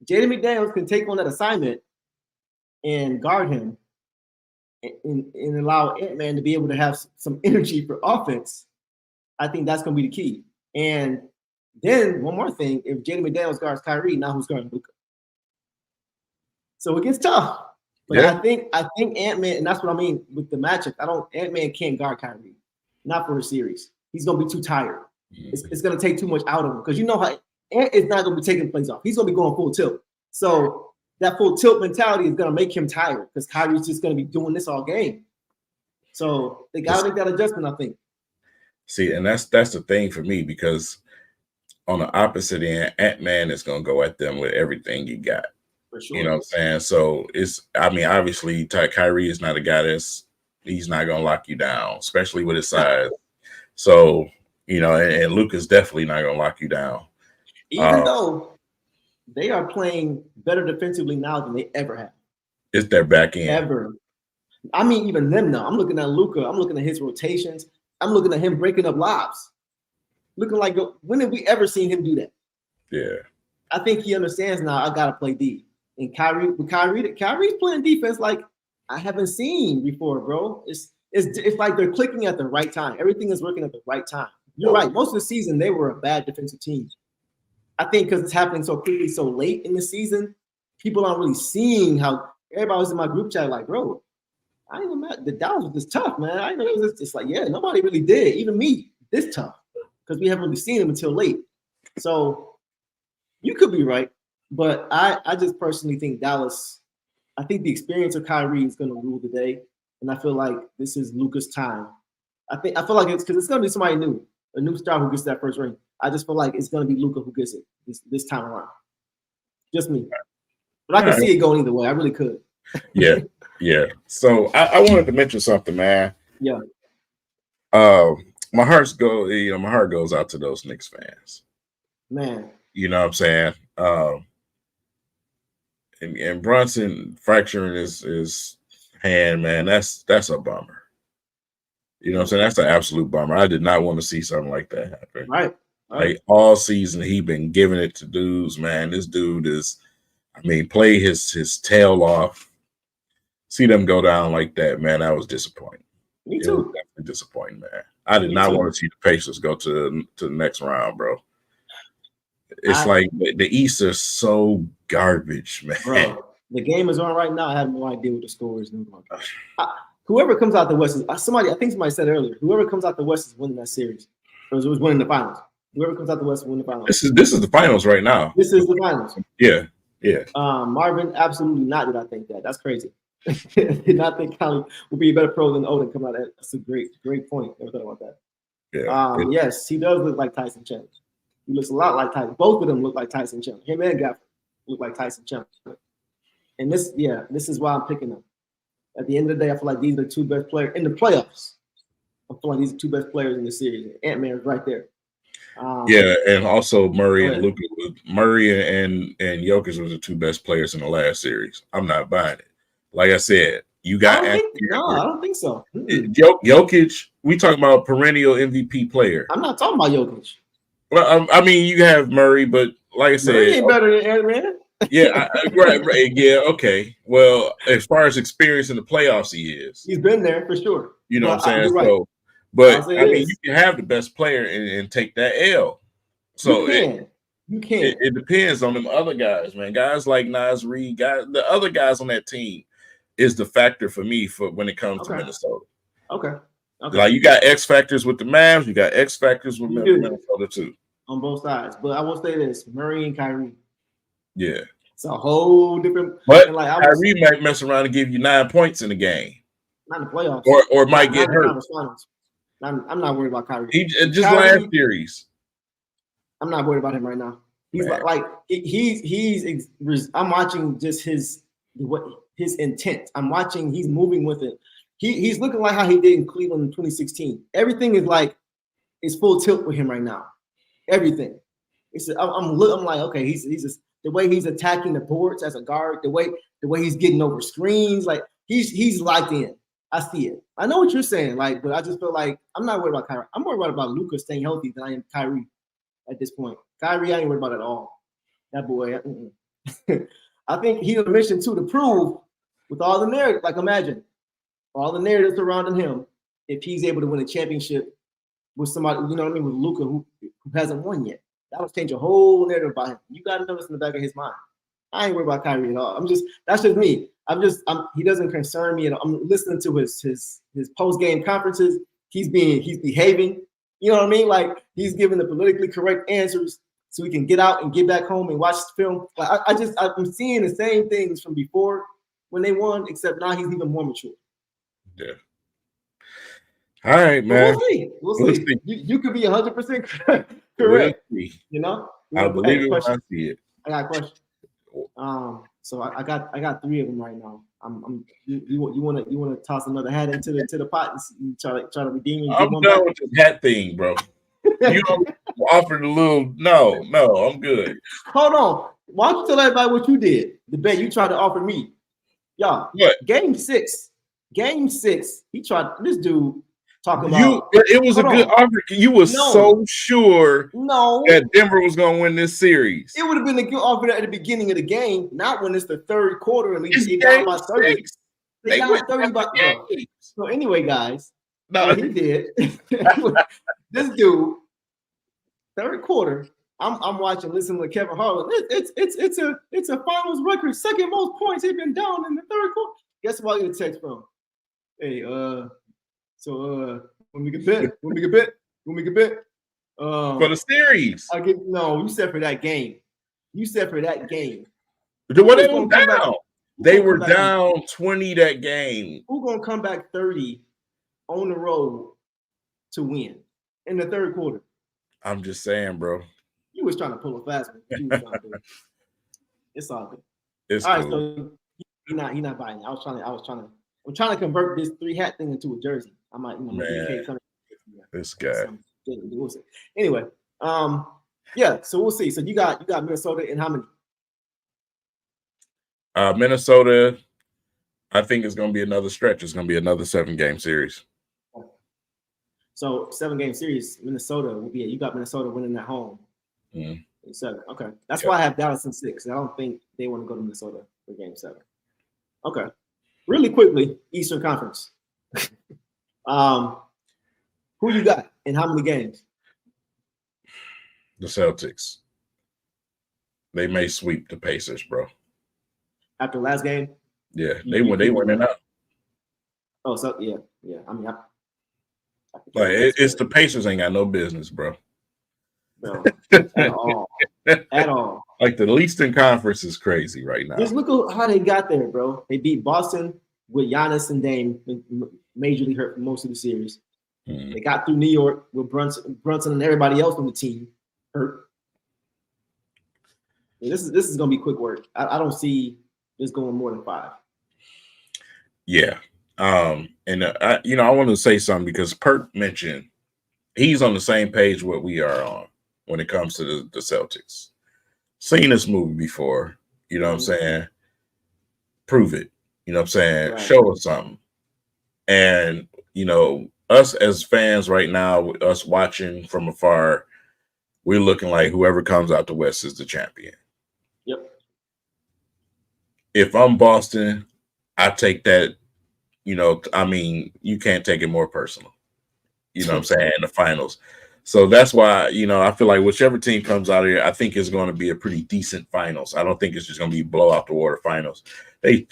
Jaden McDaniels can take on that assignment and guard him, and allow Ant-Man to be able to have some energy for offense, I think that's going to be the key. And then one more thing, if Jaden McDaniels guards Kyrie, now who's guarding Luka? So it gets tough. But I think Ant-Man, and that's what I mean with the matchup. Ant-Man can't guard Kyrie, not for a series. He's going to be too tired. It's going to take too much out of him because you know how Ant is not going to be taking plays off. He's going to be going full tilt. So that full tilt mentality is going to make him tired because Kyrie's just going to be doing this all game. So they got to make that adjustment, I think. See, and that's the thing for me because on the opposite end, Ant-Man is going to go at them with everything he got. For sure. You know what I'm saying? So obviously Kyrie is not a guy he's not going to lock you down, especially with his size. So, and Luka's definitely not going to lock you down. Even though they are playing better defensively now than they ever have. It's their back end. Ever. I mean, even them now. I'm looking at Luka. I'm looking at his rotations. I'm looking at him breaking up lobs. Looking like, when have we ever seen him do that? Yeah. I think he understands now I got to play D. And Kyrie's playing defense like I haven't seen before, bro. It's like they're clicking at the right time. Everything is working at the right time. You're right. Most of the season, they were a bad defensive team. I think because it's happening so quickly, so late in the season, people aren't really seeing how everybody was in my group chat like, bro, I ain't know the Dallas was this tough, man. I know it was just like, yeah, nobody really did, even me, this tough, because we haven't really seen him until late. So you could be right, but I just personally think Dallas, I think the experience of Kyrie is going to rule the day, and I feel like this is Luka's time. I feel like it's because it's going to be somebody new, a new star who gets that first ring. I just feel like it's going to be Luka who gets it this time around. Just me. But I can see it going either way. I really could. Yeah. So I wanted to mention something, man. Yeah. My heart goes out to those Knicks fans. Man. You know what I'm saying? And Brunson fracturing his hand, man, that's a bummer. You know what I'm saying? That's an absolute bummer. I did not want to see something like that happen. Right. Like all season, he been giving it to dudes, man. This dude play his tail off. See them go down like that, man. That was disappointing. Me too. It was definitely disappointing, man. I did not want to see the Pacers go to the next round, bro. It's like the East is so garbage, man. Bro, the game is on right now. I have no idea what the score is. Whoever comes out the West is I think somebody said earlier. Whoever comes out the West is winning that series, or is winning the finals. Whoever comes out the West will win the finals. This is the finals right now. This is the finals. Yeah. Marvin, absolutely not. Did I think that? That's crazy. Did not think Kylie would be a better pro than Odin coming out. That's a great point. Never thought about that. Yeah. Yes, he does look like Tyson Chandler. He looks a lot like Tyson. Both of them look like Tyson Chandler. Him and Gafford look like Tyson Chandler. And this is why I'm picking them. At the end of the day, I feel like these are the two best players in the playoffs. I feel like these are two best players in the series. Ant-Man is right there. And also Murray and Luka. Murray and Jokic were the two best players in the last series. I'm not buying it. Like I said, you got. I don't think so. Jokic, we talking about perennial MVP player. I'm not talking about Jokic. Well, you have Murray, but like I said, Murray ain't better than Ant-Man. Yeah, right. Yeah, okay. Well, as far as experience in the playoffs, he is. He's been there for sure. You know what I'm saying? Right. But you can have the best player and take that L. So you can. It depends on them other guys, man. Guys like Nas Reed, the other guys on that team is the factor for me for when it comes to Minnesota. Okay. Like you got X factors with the Mavs, you got X factors with Minnesota too. On both sides, but I will say this: Murray and Kyrie. Yeah, it's a whole different. But Kyrie might mess around and give you 9 points in the game. Not in the playoffs, or might get hurt. I'm not worried about Kyrie. Kyrie, last series. I'm not worried about him right now. He's I'm watching just his intent. I'm watching. He's moving with it. He's looking like how he did in Cleveland in 2016. Everything is full tilt with him right now. Everything. I'm like, okay, he's just the way he's attacking the boards as a guard, the way he's getting over screens, like he's locked in. I see it. I know what you're saying, but I just feel like I'm not worried about Kyrie. I'm more worried about Luka staying healthy than I am Kyrie at this point. Kyrie, I ain't worried about at all. That boy. I think he's on a mission too to prove with all the narrative. Like imagine all the narrative surrounding him, if he's able to win a championship with somebody, you know what I mean, with Luka, who hasn't won yet. That'll change a whole narrative about him. You got to know this in the back of his mind. I ain't worried about Kyrie at all. That's just me. He doesn't concern me at all. I'm listening to his post-game conferences. He's behaving. You know what I mean? Like, he's giving the politically correct answers so we can get out and get back home and watch the film. Like, I'm seeing the same things from before when they won, except now he's even more mature. Yeah. All right, man. We'll see. You could be 100% correct. You know? I believe it when I see it. I got a question. So I got 3 of them right now. You want to toss another hat into the pot and try to redeem it? I'm done with this hat thing, bro. You offered a little. No, I'm good. Hold on. Why don't you tell everybody what you did? The bet you tried to offer me, y'all. What? Game 6. He tried. This dude talking about you. It was a good offer. You were so sure that Denver was going to win this series. It would have been a good offer at the beginning of the game, not when it's the third quarter and we down by 30. They down 30 by. So anyway, guys, what he did. This dude, third quarter. I'm watching, listening to Kevin Harlan. It's a finals record, second most points he's been down in the third quarter. Guess what? I get a text from. Hey, so when we get bet. For the series. You said for that game. What they were down? They were down 20 that game. Who's gonna come back 30 on the road to win in the third quarter? I'm just saying, bro. You was trying to pull a fast one. It's all good. It's all cool. Right, so he not buying it. I'm trying to convert this 3-hat thing into a jersey. I might, this guy. Anyway, yeah. So we'll see. So you got Minnesota in how many? Minnesota, I think it's going to be another stretch. It's going to be another 7-game series. So 7-game series, Minnesota will be. You got Minnesota winning at home. Mm. 7. Okay, that's why I have Dallas in 6. I don't think they want to go to Minnesota for Game 7. Okay, really quickly, Eastern Conference. Who you got and how many games? The Celtics. They may sweep the Pacers, bro. After last game? Yeah, they went in out. Oh, so yeah. I mean, it's the Pacers ain't got no business, bro. No, at all. Like the Eastern Conference is crazy right now. Just look at how they got there, bro. They beat Boston with Giannis and Dame, majorly hurt for most of the series. Mm-hmm. They got through New York with Brunson and everybody else on the team hurt. Yeah, this is gonna be quick work. I don't see this going more than 5. Yeah. I want to say something because Pert mentioned he's on the same page what we are on when it comes to the Celtics. Seen this movie before, you know what I'm saying? Prove it, you know what I'm saying? Right. Show us something. And, us as fans right now, us watching from afar, we're looking like whoever comes out the West is the champion. Yep. If I'm Boston, I take that, you can't take it more personal. You know what I'm saying? In the finals. So that's why, I feel like whichever team comes out of here, I think it's going to be a pretty decent finals. I don't think it's just going to be blow out the water finals. They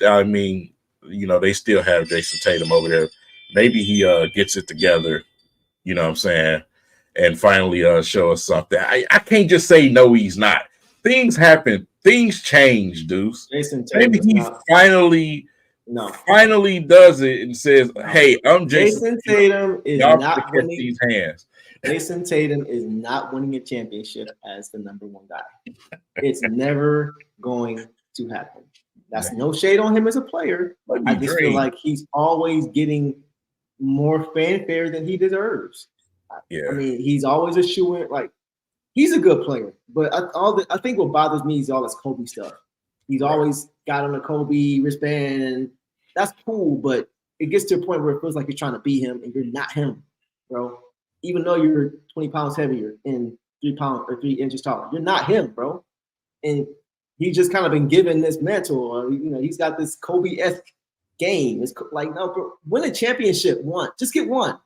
still have Jason Tatum over there. Maybe he gets it together, you know what I'm saying, and finally show us something. I can't just say no, he's not. Things happen. Things change, Deuce. Maybe he finally does it and says, "Hey, I'm Jason Tatum is not winning these hands." Jason Tatum is not winning a championship as the number 1 guy. It's never going to happen. That's no shade on him as a player. I just feel like he's always getting more fanfare than he deserves. Yeah. I mean, he's always a shoo-in. Like, he's a good player, but I think what bothers me is all this Kobe stuff. He's always got on a Kobe wristband, and that's cool, but it gets to a point where it feels like you're trying to be him, and you're not him, bro. Even though you're 20 pounds heavier and 3 pounds or 3 inches taller, you're not him, bro. And he's just kind of been given this mantle. He's got this Kobe-esque game. It's like, no, bro, win a championship. One. Just get one.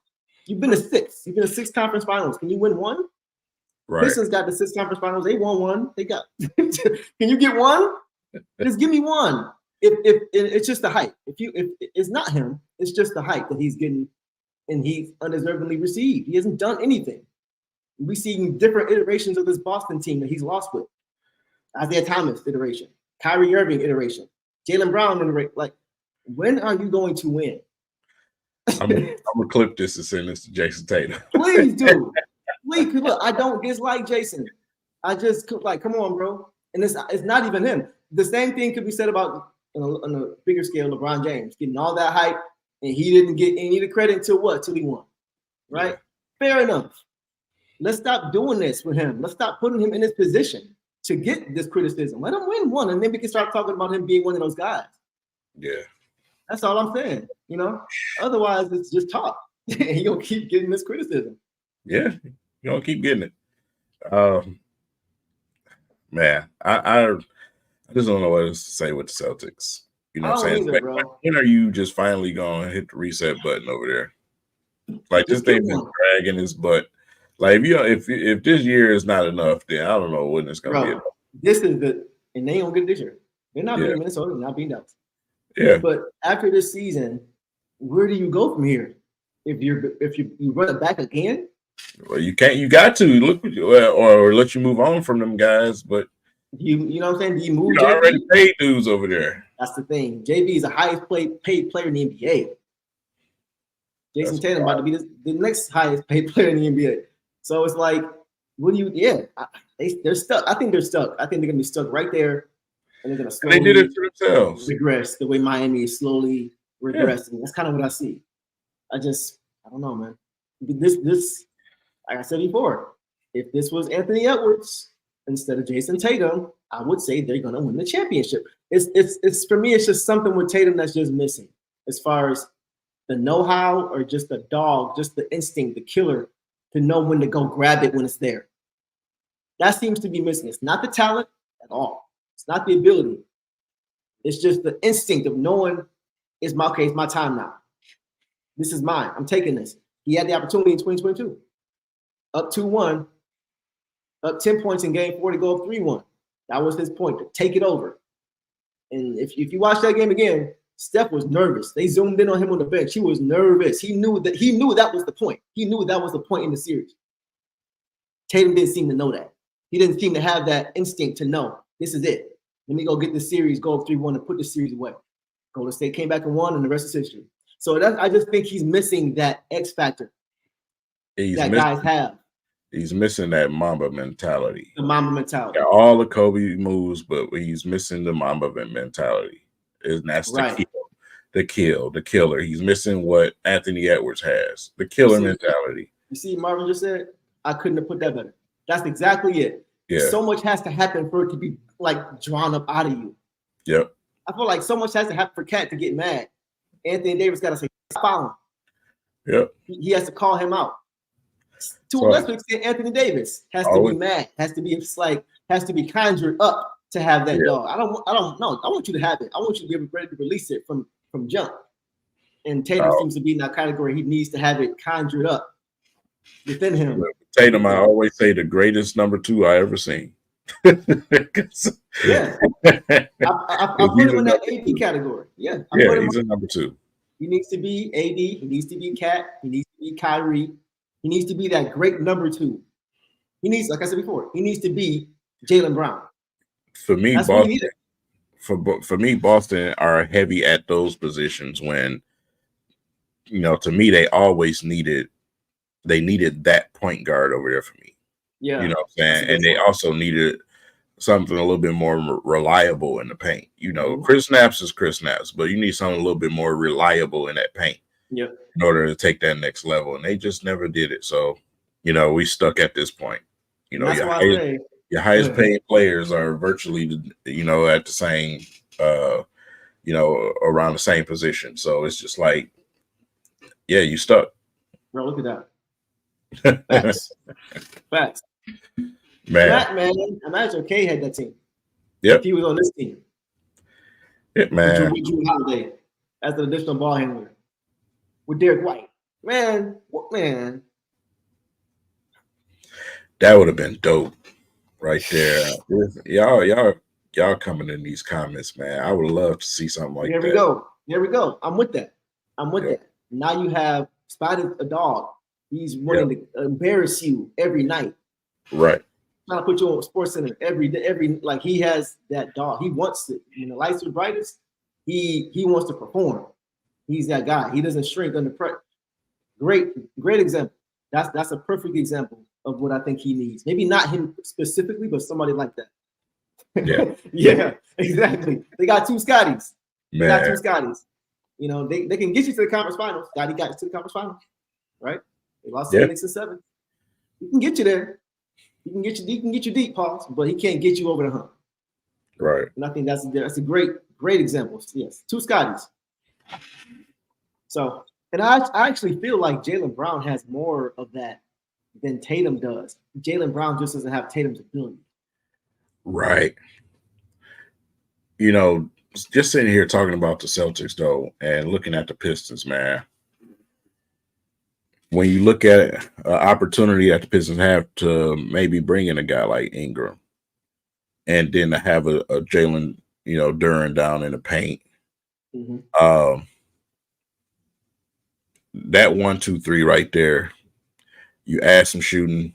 You've been to 6. You've been to 6 conference finals. Can you win one? Right. Pistons got the 6 conference finals. They won one. They got. Can you get one? Just give me one. If it's just the hype. If it's not him, it's just the hype that he's getting, and he's undeservedly received. He hasn't done anything. We see different iterations of this Boston team that he's lost with. Isaiah Thomas iteration, Kyrie Irving iteration, Jaylen Brown iteration. Like, when are you going to win? I'm gonna clip this and send this to Jason Tatum. Please do. Please, look, I don't dislike Jason. I just like, come on, bro. And it's not even him. The same thing could be said about on a bigger scale, LeBron James getting all that hype, and he didn't get any of the credit until what? Till he won. Right? Yeah. Fair enough. Let's stop doing this with him. Let's stop putting him in this position to get this criticism. Let him win one, and then we can start talking about him being one of those guys. Yeah. That's all I'm saying. You know, otherwise it's just talk. He gonna keep getting this criticism. Yeah, you gonna keep getting it. Man, I just don't know what else to say with the Celtics. You know what I'm saying? Either, bro. When are you just finally going to hit the reset button over there? Like, this thing been dragging his butt. Like, if this year is not enough, then I don't know when it's going to be enough. This is and they ain't going to get it this year. They're not beating Minnesota, they're not beating Dallas. Yeah. But after this season, where do you go from here? If you run it back again? Well, you can't. You got to look or let you move on from them guys. But you know what I'm saying? Do you move? You already paid dudes over there. That's the thing. JB is the highest paid player in the NBA. Jason Tatum about to be the next highest paid player in the NBA. So it's like, what do you? Yeah, they're stuck. I think they're stuck. I think they're gonna be stuck right there, and they're gonna slowly. They did it to themselves. Regress the way Miami is slowly regressing. Yeah. That's kind of what I see. I don't know, man. This, like I said before, if this was Anthony Edwards instead of Jason Tatum, I would say they're gonna win the championship. It's for me, it's just something with Tatum that's just missing as far as the know-how or just the dog, just the instinct, the killer to know when to go grab it when it's there. That seems to be missing. It's not the talent at all. It's not the ability. It's just the instinct of knowing it's my time now. This is mine. I'm taking this. He had the opportunity in 2022. Up 2-1, up 10 points in game 4 to go up 3-1. That was his point, to take it over. And if you watch that game again, Steph was nervous. They zoomed in on him on the bench. He was nervous. He knew that was the point. He knew that was the point in the series. Tatum didn't seem to know that. He didn't seem to have that instinct to know this is it. Let me go get the series, go up 3-1 and put the series away. Golden State came back and won, and the rest is history. So I just think he's missing that X factor guys have. He's missing that Mamba mentality. The Mamba mentality. Got all the Kobe moves, but he's missing the Mamba mentality. And that's the killer. He's missing what Anthony Edwards has, the killer mentality. You see, Marvin just said, I couldn't have put that better. That's exactly it. Yeah. So much has to happen for it to be like drawn up out of you. Yep. I feel like so much has to happen for Cat to get mad. Anthony Davis got to say, foul him. Yep. He has to call him out. To a lesser extent, Anthony Davis has to be mad, has to be conjured up to have that dog. I don't know. I want you to have it. I want you to be ready to release it from jump. And Tatum seems to be in that category. He needs to have it conjured up within him. Tatum, I always say the greatest number 2 I ever seen. Yeah. I put him in that AD category. Yeah. He's a number 2. He needs to be AD. He needs to be Cat. He needs to be Kyrie. He needs to be that great number 2. He needs, like I said before, he needs to be Jaylen Brown. For me, Boston, for me, Boston are heavy at those positions when, to me, they always needed that point guard over there for me. Yeah. You know what I'm saying? And they also needed something a little bit more reliable in the paint. Chris Snaps is Chris Snaps, but you need something a little bit more reliable in that paint. Yep. In order to take that next level. And they just never did it. So, we stuck at this point. Your highest paid players are virtually, at the same, around the same position. So it's just like, you stuck. Bro, look at that. Facts. Man. Imagine K had that team. Yep. If he was on this team. Yeah, man. Would you holiday? as an additional ball handler with Derek White. Man, what man? That would have been dope right there. Y'all coming in these comments, man. I would love to see something like There we that. go. There we go. I'm with that. I'm with Yep. that. Now you have Spotted a dog. He's wanting to embarrass you every night. Right. Trying to put you on Sports Center every day. Like he has that dog. He wants it. When the lights are brightest, he wants to perform. He's that guy. He doesn't shrink under pressure. Great example. That's a perfect example of what I think he needs. Maybe not him specifically, but somebody like that. Yeah. Yeah, exactly. They got two Scotties. Man. You know, they can get you to the conference finals. Scotty got you to the conference finals, right? They lost Yeah. 6 and 7. He can get you there. He can get you deep, Pauls, but he can't get you over the hump. Right. And I think that's a great example. Yes, two Scotties. So, and I actually feel like Jaylen Brown has more of that than Tatum does. Jaylen Brown just doesn't have Tatum's ability. Right. You know, just sitting here talking about the Celtics, though, and looking at the Pistons, man. When you look at an opportunity that the Pistons have to maybe bring in a guy like Ingram, and then to have a Jalen, Duren down in the paint, that 1, 2, 3 right there, you add some shooting,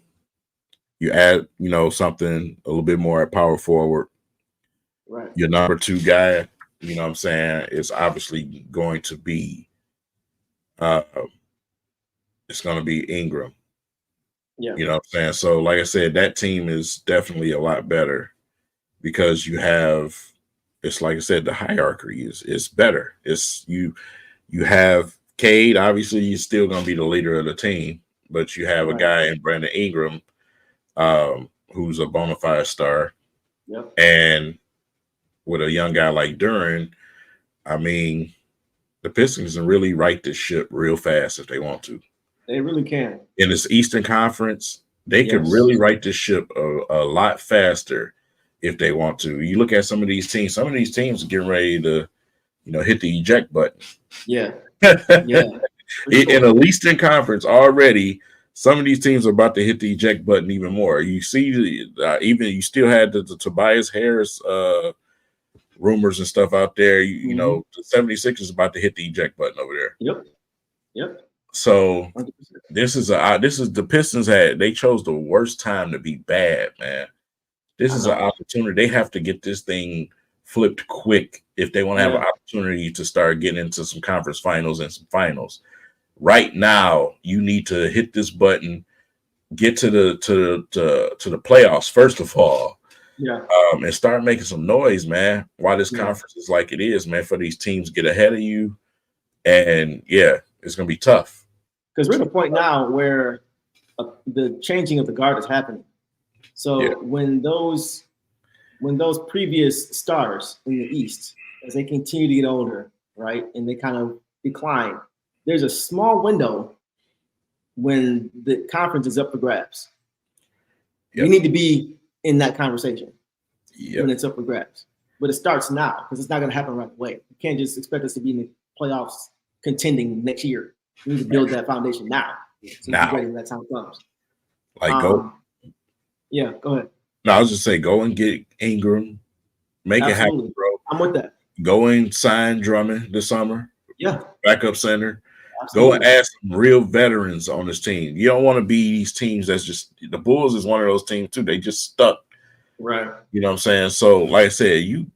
you add, something a little bit more at power forward. Right. Your number 2 guy, you know what I'm saying, is obviously going to be it's going to be Ingram. Yeah. You know what I'm saying? So, like I said, that team is definitely a lot better because you have, it's like I said, the hierarchy is better. It's you have Cade, obviously he's still going to be the leader of the team, but you have a guy in Brandon Ingram who's a bona fide star. Yep. And with a young guy like Duren, I mean, the Pistons can really right this ship real fast if they want to. They really can. In this Eastern Conference, they could really right this ship a lot faster if they want to. You look at some of these teams are getting ready to, hit the eject button. Yeah. Yeah. In the Eastern Conference already, some of these teams are about to hit the eject button even more. You see, even you still had the Tobias Harris rumors and stuff out there. You know, the 76ers is about to hit the eject button over there. Yep. So 100%. This is the Pistons they chose the worst time to be bad, man. This is an opportunity. They have to get this thing flipped quick if they want to have an opportunity to start getting into some conference finals and some finals. Right now, you need to hit this button, get to the playoffs first of all, and start making some noise, man. While this conference is like it is, man, for these teams to get ahead of you, and it's gonna be tough. Because we're at a point now where the changing of the guard is happening. So when those previous stars in the East, as they continue to get older, right, and they kind of decline, there's a small window when the conference is up for grabs. You need to be in that conversation when it's up for grabs. But it starts now because it's not going to happen right away. You can't just expect us to be in the playoffs contending next year. You need to build that foundation now. So you're ready when that time comes. Go. Yeah, go ahead. No, I was just saying, go and get Ingram, make it happen, bro. I'm with that. Go and sign Drummond this summer. Yeah. Backup center. Absolutely. Go and add some real veterans on this team. You don't want to be these teams that's just the Bulls is one of those teams too. They just stuck. Right. You know what I'm saying? So, like I said, you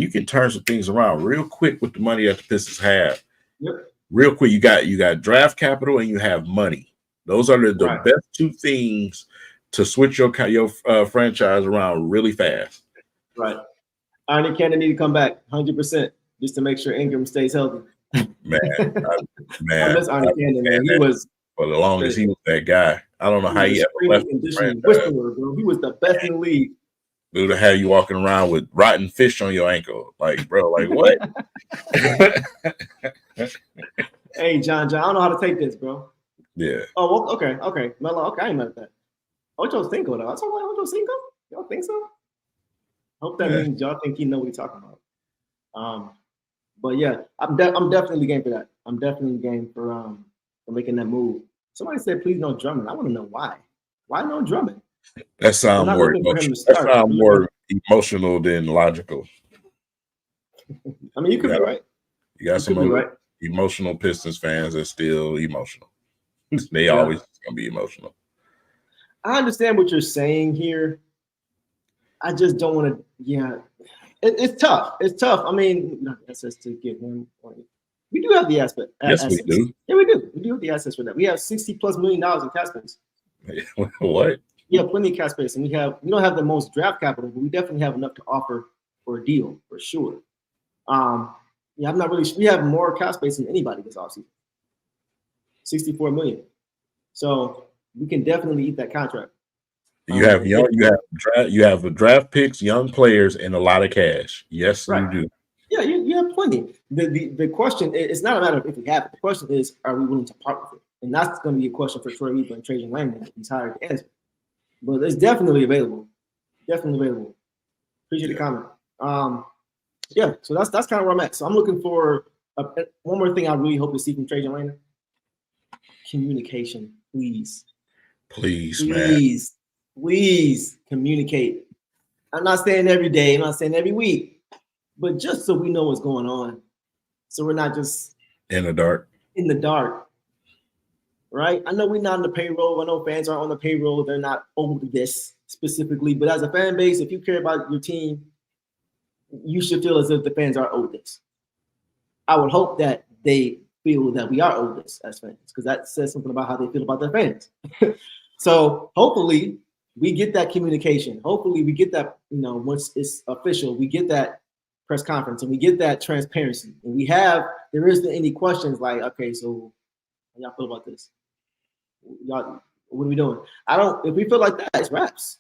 can turn some things around real quick with the money that the Pistons have. Yep. Real quick, you got draft capital and you have money. Those are the best two things to switch your franchise around really fast. Right. Arnie Cannon need to come back 100% just to make sure Ingram stays healthy. Man, I miss Arnie Cannon, man. He was for the longest. He was that guy. I don't know how he ever left the franchise. Whisperer, bro. He was the best in the league. Dude, to have you walking around with rotten fish on your ankle, like, bro, like what? Hey, John, I don't know how to take this, bro. Yeah. Oh, well, okay, Melo. Okay, I ain't mad at that. Ocho Cinco, though. I was like, Ocho Cinco? Y'all think so? Hope that means y'all think he know what he's talking about. But yeah, I'm definitely game for that. I'm definitely game for making that move. Somebody said, please no Drummond. I want to know why. Why no Drummond? That We're sound not more looking for him emotional. to That start. sound more emotional than logical. I mean, you could be right. You got You some could be right. emotional Pistons fans that's still emotional. They Yeah. always gonna be emotional. I understand what you're saying here. I just don't want to. Yeah, it's tough. It's tough. I mean, not access to give him. We do have the aspect. Yes, assets. we do. Yeah, we do. We do have the assets for that. We have $60+ million in cap space. What? We have plenty of cap space, and we don't have the most draft capital, but we definitely have enough to offer for a deal for sure. Yeah, I'm not really. We have more cap space than anybody this offseason. $64 million. So we can definitely eat that contract. You have draft picks, young players, and a lot of cash. Yes, right. You do. Yeah, you have plenty. The question is not a matter of if we have it. The question is, are we willing to part with it? And that's going to be a question for Troy Weaver and Trajan Langdon if he's hired to answer. But it's definitely available. Definitely available. Appreciate the comment. Yeah, so that's kind of where I'm at. So I'm looking for one more thing I really hope to see from Trajan Langdon. Communication, please. Please, man. Please communicate. I'm not saying every day. I'm not saying every week. But just so we know what's going on. So we're not just in the dark. In the dark. Right? I know we're not on the payroll. I know fans aren't on the payroll. They're not owed this specifically. But as a fan base, if you care about your team, you should feel as if the fans are owed this. I would hope that they feel that we are owed this as fans, because that says something about how they feel about their fans. So hopefully we get that communication. Hopefully we get that, once it's official, we get that press conference and we get that transparency. And there isn't any questions like, okay, so how y'all feel about this? Y'all, what are we doing? If we feel like that, it's raps.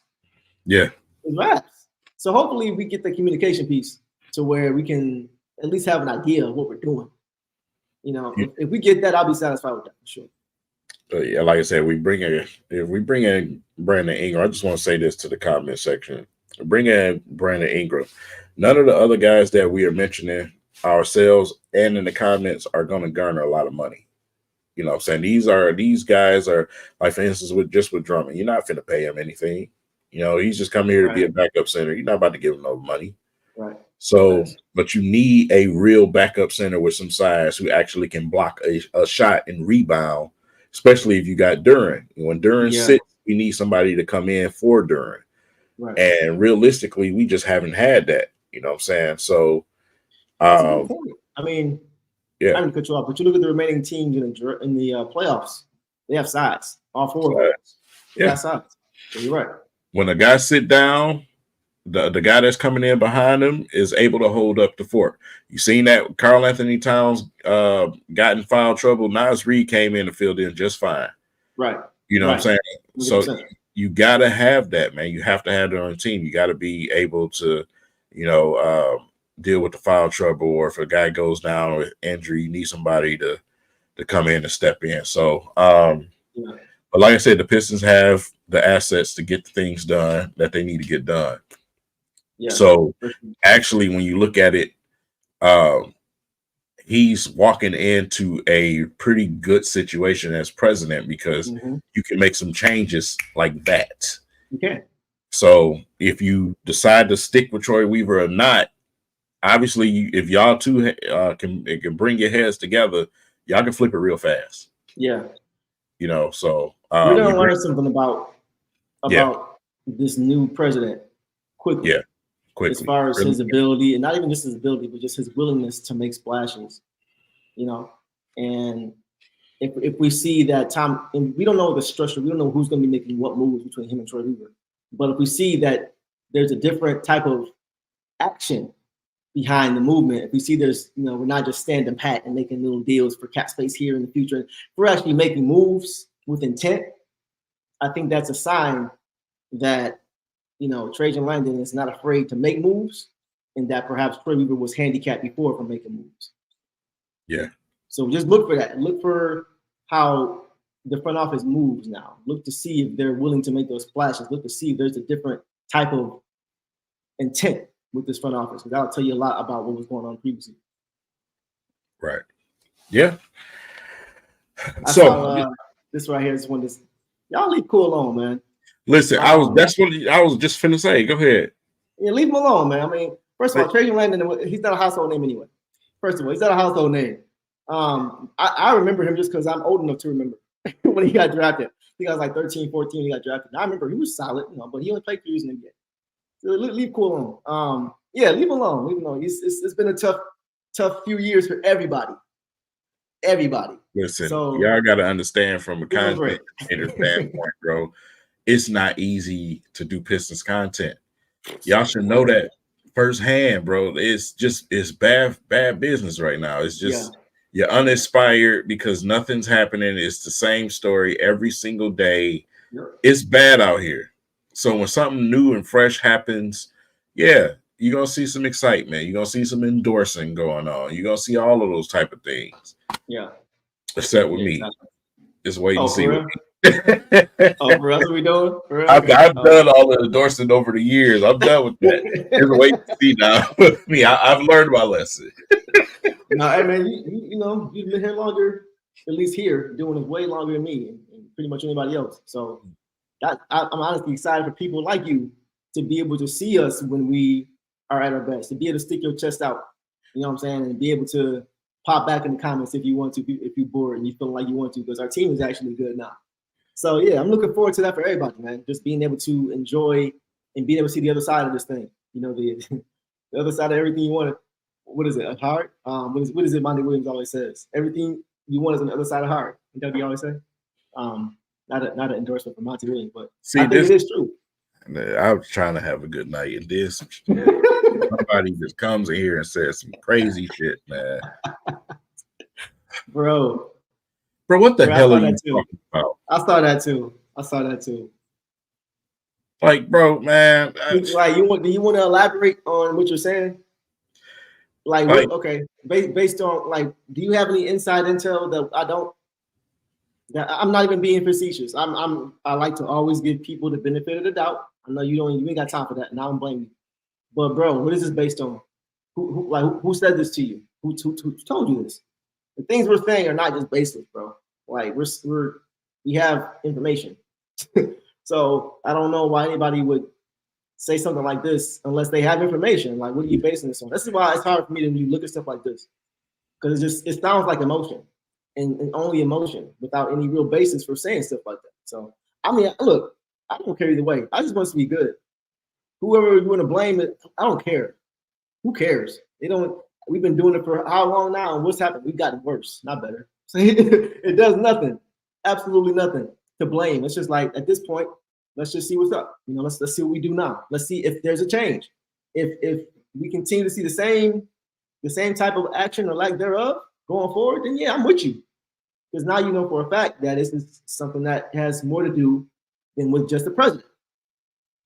Yeah. It's raps. So hopefully we get the communication piece to where we can at least have an idea of what we're doing. If we get that, I'll be satisfied with that for sure. Yeah, like I said, if we bring in Brandon Ingram, I just want to say this to the comment section. Bring in Brandon Ingram. None of the other guys that we are mentioning ourselves and in the comments are going to garner a lot of money. You know what I'm saying? These guys are, like, for instance, with Drummond, you're not finna pay him anything. He's just coming here to be a backup center. You're not about to give him no money. Right. So, but you need a real backup center with some size who actually can block a shot and rebound, especially if you got Duren. When Duren sits, we need somebody to come in for Duren. Right. And realistically, we just haven't had that. You know what I'm saying? So, that's a good point. I mean, yeah. I didn't cut you off, but you look at the remaining teams in the playoffs. They have size. All four of them. They got size. So you're right. When a guy sit down, the guy that's coming in behind him is able to hold up the fort. You seen that Karl Anthony Towns got in foul trouble. Naz Reid came in and filled in just fine. Right. You know what I'm saying? 100%. So you got to have that, man. You have to have it on the team. You got to be able to, deal with the foul trouble, or if a guy goes down with injury, you need somebody to come in and step in. So, but like I said, the Pistons have the assets to get the things done that they need to get done. Yeah. So actually, when you look at it, he's walking into a pretty good situation as president, because you can make some changes like that. Okay. So if you decide to stick with Troy Weaver or not, obviously, if y'all two can bring your heads together, y'all can flip it real fast. Yeah. So we're gonna learn something about this new president quickly. Yeah. Quickly. As far as his ability, and not even just his ability, but just his willingness to make splashes. And if we see that Tom, and we don't know the structure, we don't know who's going to be making what moves between him and Troy Weaver. But if we see that there's a different type of action behind the movement, if we see there's, we're not just standing pat and making little deals for cap space here in the future, we're actually making moves with intent, I think that's a sign that, Trajan Langdon is not afraid to make moves, and that perhaps Troy Weaver was handicapped before from making moves. Yeah. So just look for that. Look for how the front office moves now. Look to see if they're willing to make those splashes. Look to see if there's a different type of intent with this front office, because that'll tell you a lot about what was going on previously. Right. Yeah. I saw this right here. This one. This y'all leave cool alone, man. Listen, that's what I was just finna say. Go ahead. Yeah, leave him alone, man. I mean, first of all, Trajan Langdon, he's not a household name anyway. First of all, he's not a household name. I remember him just because I'm old enough to remember when he got drafted. I think I was like 13, 14 when he got drafted. I remember he was solid, but he only played 3 years in the NBA. So leave cool alone. Yeah, leave him alone. Leave him alone. It's been a tough few years for everybody. Listen, y'all got to understand from a content standpoint, bro. It's not easy to do Pistons content. Y'all should know that firsthand, bro. It's bad business right now. It's just you're uninspired because nothing's happening. It's the same story every single day. It's bad out here. So when something new and fresh happens, you're gonna see some excitement. You're gonna see some endorsing going on. You're gonna see all of those type of things. Yeah. Except with me. Exactly. Just wait and see. For us, what we doing? I've done all the endorsing over the years. I'm done with that. Just wait and see now. Me, I've learned my lesson. No, hey man, you've been here longer, at least here, doing it way longer than me and pretty much anybody else. So I'm honestly excited for people like you to be able to see us when we are at our best, to be able to stick your chest out, you know what I'm saying, and be able to pop back in the comments if you want to, if you're bored and you feel like you want to, because our team is actually good now. So yeah, I'm looking forward to that for everybody, man. Just being able to enjoy and being able to see the other side of this thing. The other side of everything you want. What is it? A heart? What is it? Monty Williams always says. Everything you want is on the other side of heart. Is that what he always say? Not an endorsement for Monty Williams, but I think it is true. I was trying to have a good night, and this somebody just comes in here and says some crazy shit, man. Bro, what the hell are you talking about? I saw that too. Like, bro, man. Like, do you want to elaborate on what you're saying? Like okay, based on do you have any inside intel that I don't? That I'm not even being facetious. I like to always give people the benefit of the doubt. I know you ain't got time for that. Now I'm blaming you. But bro, what is this based on? Who said this to you? Who told you this? The things we're saying are not just baseless, bro. Like we have information. So I don't know why anybody would say something like this unless they have information. Like, what are you basing this on? This is why it's hard for me to look at stuff like this, because it sounds like emotion and only emotion without any real basis for saying stuff like that. So I mean, look, I don't care either way. I just want us to be good. Whoever you want to blame it, I don't care. Who cares? We've been doing it for how long now? And what's happened? We've gotten worse, not better. So it does nothing, absolutely nothing to blame. It's just like at this point, let's just see what's up. Let's see what we do now. Let's see if there's a change. If we continue to see the same type of action or lack thereof going forward, then yeah, I'm with you. Because now you know for a fact that this is something that has more to do than with just the president.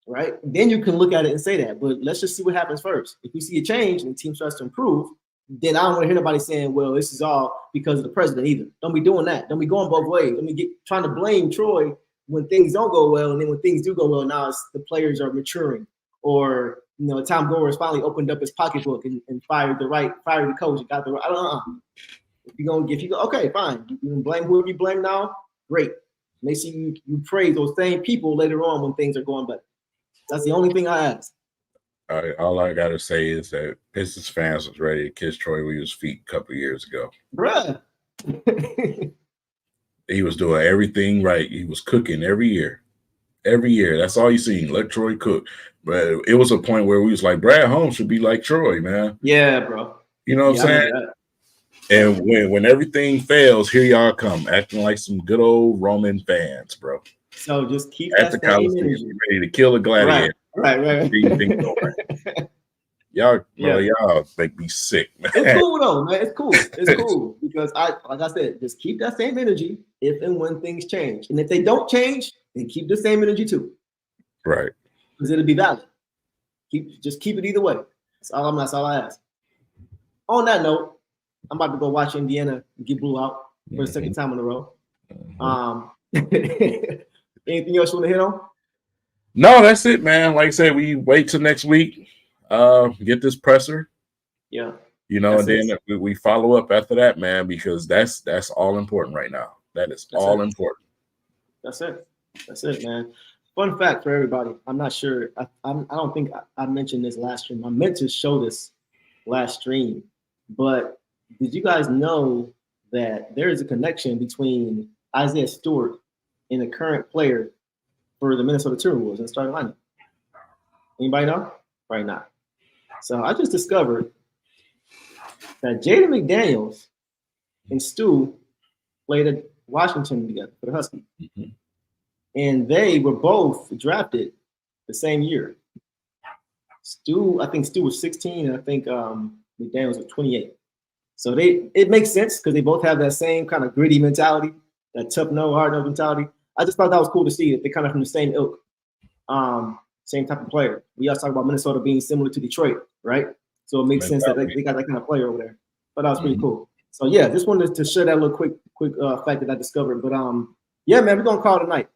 Right? Then you can look at it and say that. But let's just see what happens first. If we see a change and the team starts to improve, then I don't want to hear nobody saying, well, this is all because of the president either. Don't be doing that. Don't be going both ways. Don't be trying to blame Troy when things don't go well, and then when things do go well, now it's the players are maturing, or Tom Gore has finally opened up his pocketbook and fired the coach and got the right. I don't know. If you go, okay, fine. You can blame whoever you blame now. Great. Make sure you praise those same people later on when things are going better. That's the only thing I ask. All I gotta say is that Pistons fans was ready to kiss Troy Williams' feet a couple of years ago. Bruh. He was doing everything right. He was cooking every year. Every year. That's all you seen. Let Troy cook. But it was a point where we was like, Brad Holmes should be like Troy, man. Yeah, bro. You know what I'm saying? And when everything fails, here y'all come, acting like some good old Roman fans, bro. So just keep at the college ready to kill a gladiator. Right. Y'all make me sick, man. It's cool though, man. It's cool because like I said, just keep that same energy if and when things change. And if they don't change, then keep the same energy too. Right. Because it'll be valid. Just keep it either way. That's all I ask. On that note, I'm about to go watch Indiana get blew out for the second time in a row. Anything else you want to hit on? No, that's it, man. Like I said, we wait till next week. Get this presser. Yeah. and then we follow up after that, man, because that's all important right now. That's all important. That's it, man. Fun fact for everybody. I'm not sure. I don't think I mentioned this last stream. I meant to show this last stream, but did you guys know that there is a connection between Isaiah Stewart and a current player for the Minnesota Timberwolves in the starting lineup? Anybody know? Probably not. So I just discovered that Jaden McDaniels and Stu played at Washington together for the Huskies. Mm-hmm. And they were both drafted the same year. I think Stu was 16, and I think McDaniels was 28. So it makes sense because they both have that same kind of gritty mentality, that tough no, hard no mentality. I just thought that was cool to see that they're kind of from the same ilk, same type of player. We also talk about Minnesota being similar to Detroit, right? So it makes sense that they got that kind of player over there. But that was pretty cool. So yeah, just wanted to share that little quick fact that I discovered. But yeah, man, we're gonna call it a night.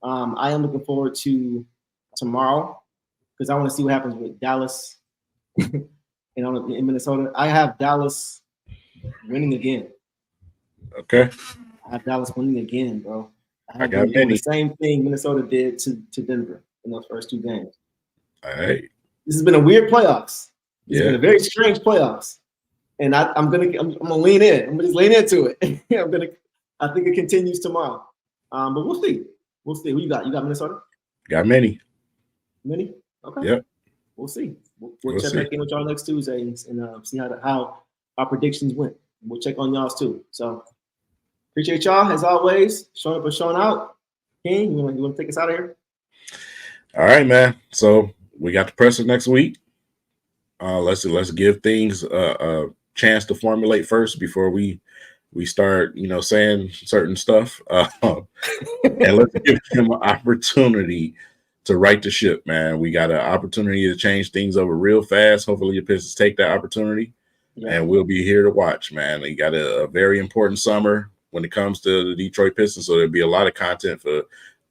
I am looking forward to tomorrow because I want to see what happens with Dallas in Minnesota. I have Dallas winning again. Okay. I have Dallas winning again, bro. I got doing the same thing Minnesota did to Denver in those first two games. All right. This has been a weird playoffs. It's been a very strange playoffs. And I'm gonna lean in. I'm gonna just lean into it. I think it continues tomorrow. But we'll see. Who you got? You got Minnesota? Got many. Many? Okay. Yep. We'll see. We'll check back in with y'all next Tuesday and see how our predictions went. We'll check on y'all's too. So appreciate y'all as always. Showing up and showing out. King, you want to take us out of here? All right, man. So we got the presser next week. Let's give things a chance to formulate first before we start, saying certain stuff. And let's give him an opportunity to right the ship, man. We got an opportunity to change things over real fast. Hopefully the Pistons take that opportunity, and we'll be here to watch, man. They got a very important summer when it comes to the Detroit Pistons, so there'll be a lot of content for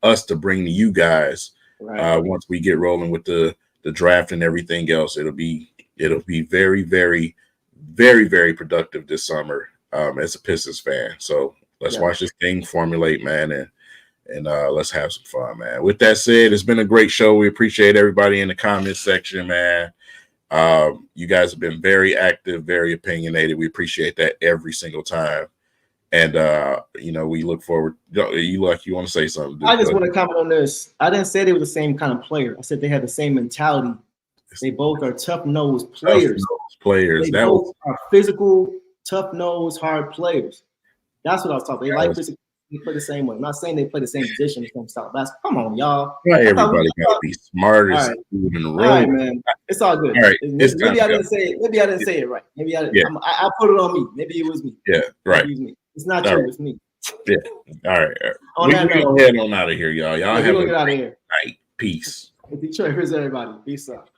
us to bring to you guys once we get rolling with the draft and everything else. It'll be very, very, very, very productive this summer as a Pistons fan. So let's watch this thing formulate, man, and let's have some fun, man. With that said, it's been a great show. We appreciate everybody in the comments section, man. You guys have been very active, very opinionated. We appreciate that every single time. And we look forward. You want to say something? I just want to comment on this. I didn't say they were the same kind of player. I said they had the same mentality. They both are tough-nosed players. They both are physical, tough-nosed, hard players. That's what I was talking about. They like physical. They play the same way. I'm not saying they play the same position, the same style. Come on, y'all. Not everybody got to be smart as food in the room. All right, man. It's all good. All right. Maybe I didn't say it. Maybe I didn't say it right. Maybe I didn't. I put it on me. Maybe it was me. Yeah, right. Maybe it was me. It's not true. It's me. Yeah. All right. We can go ahead on out of here, y'all. Y'all have a get out of here. night. Peace. Detroit, here's everybody. Peace out.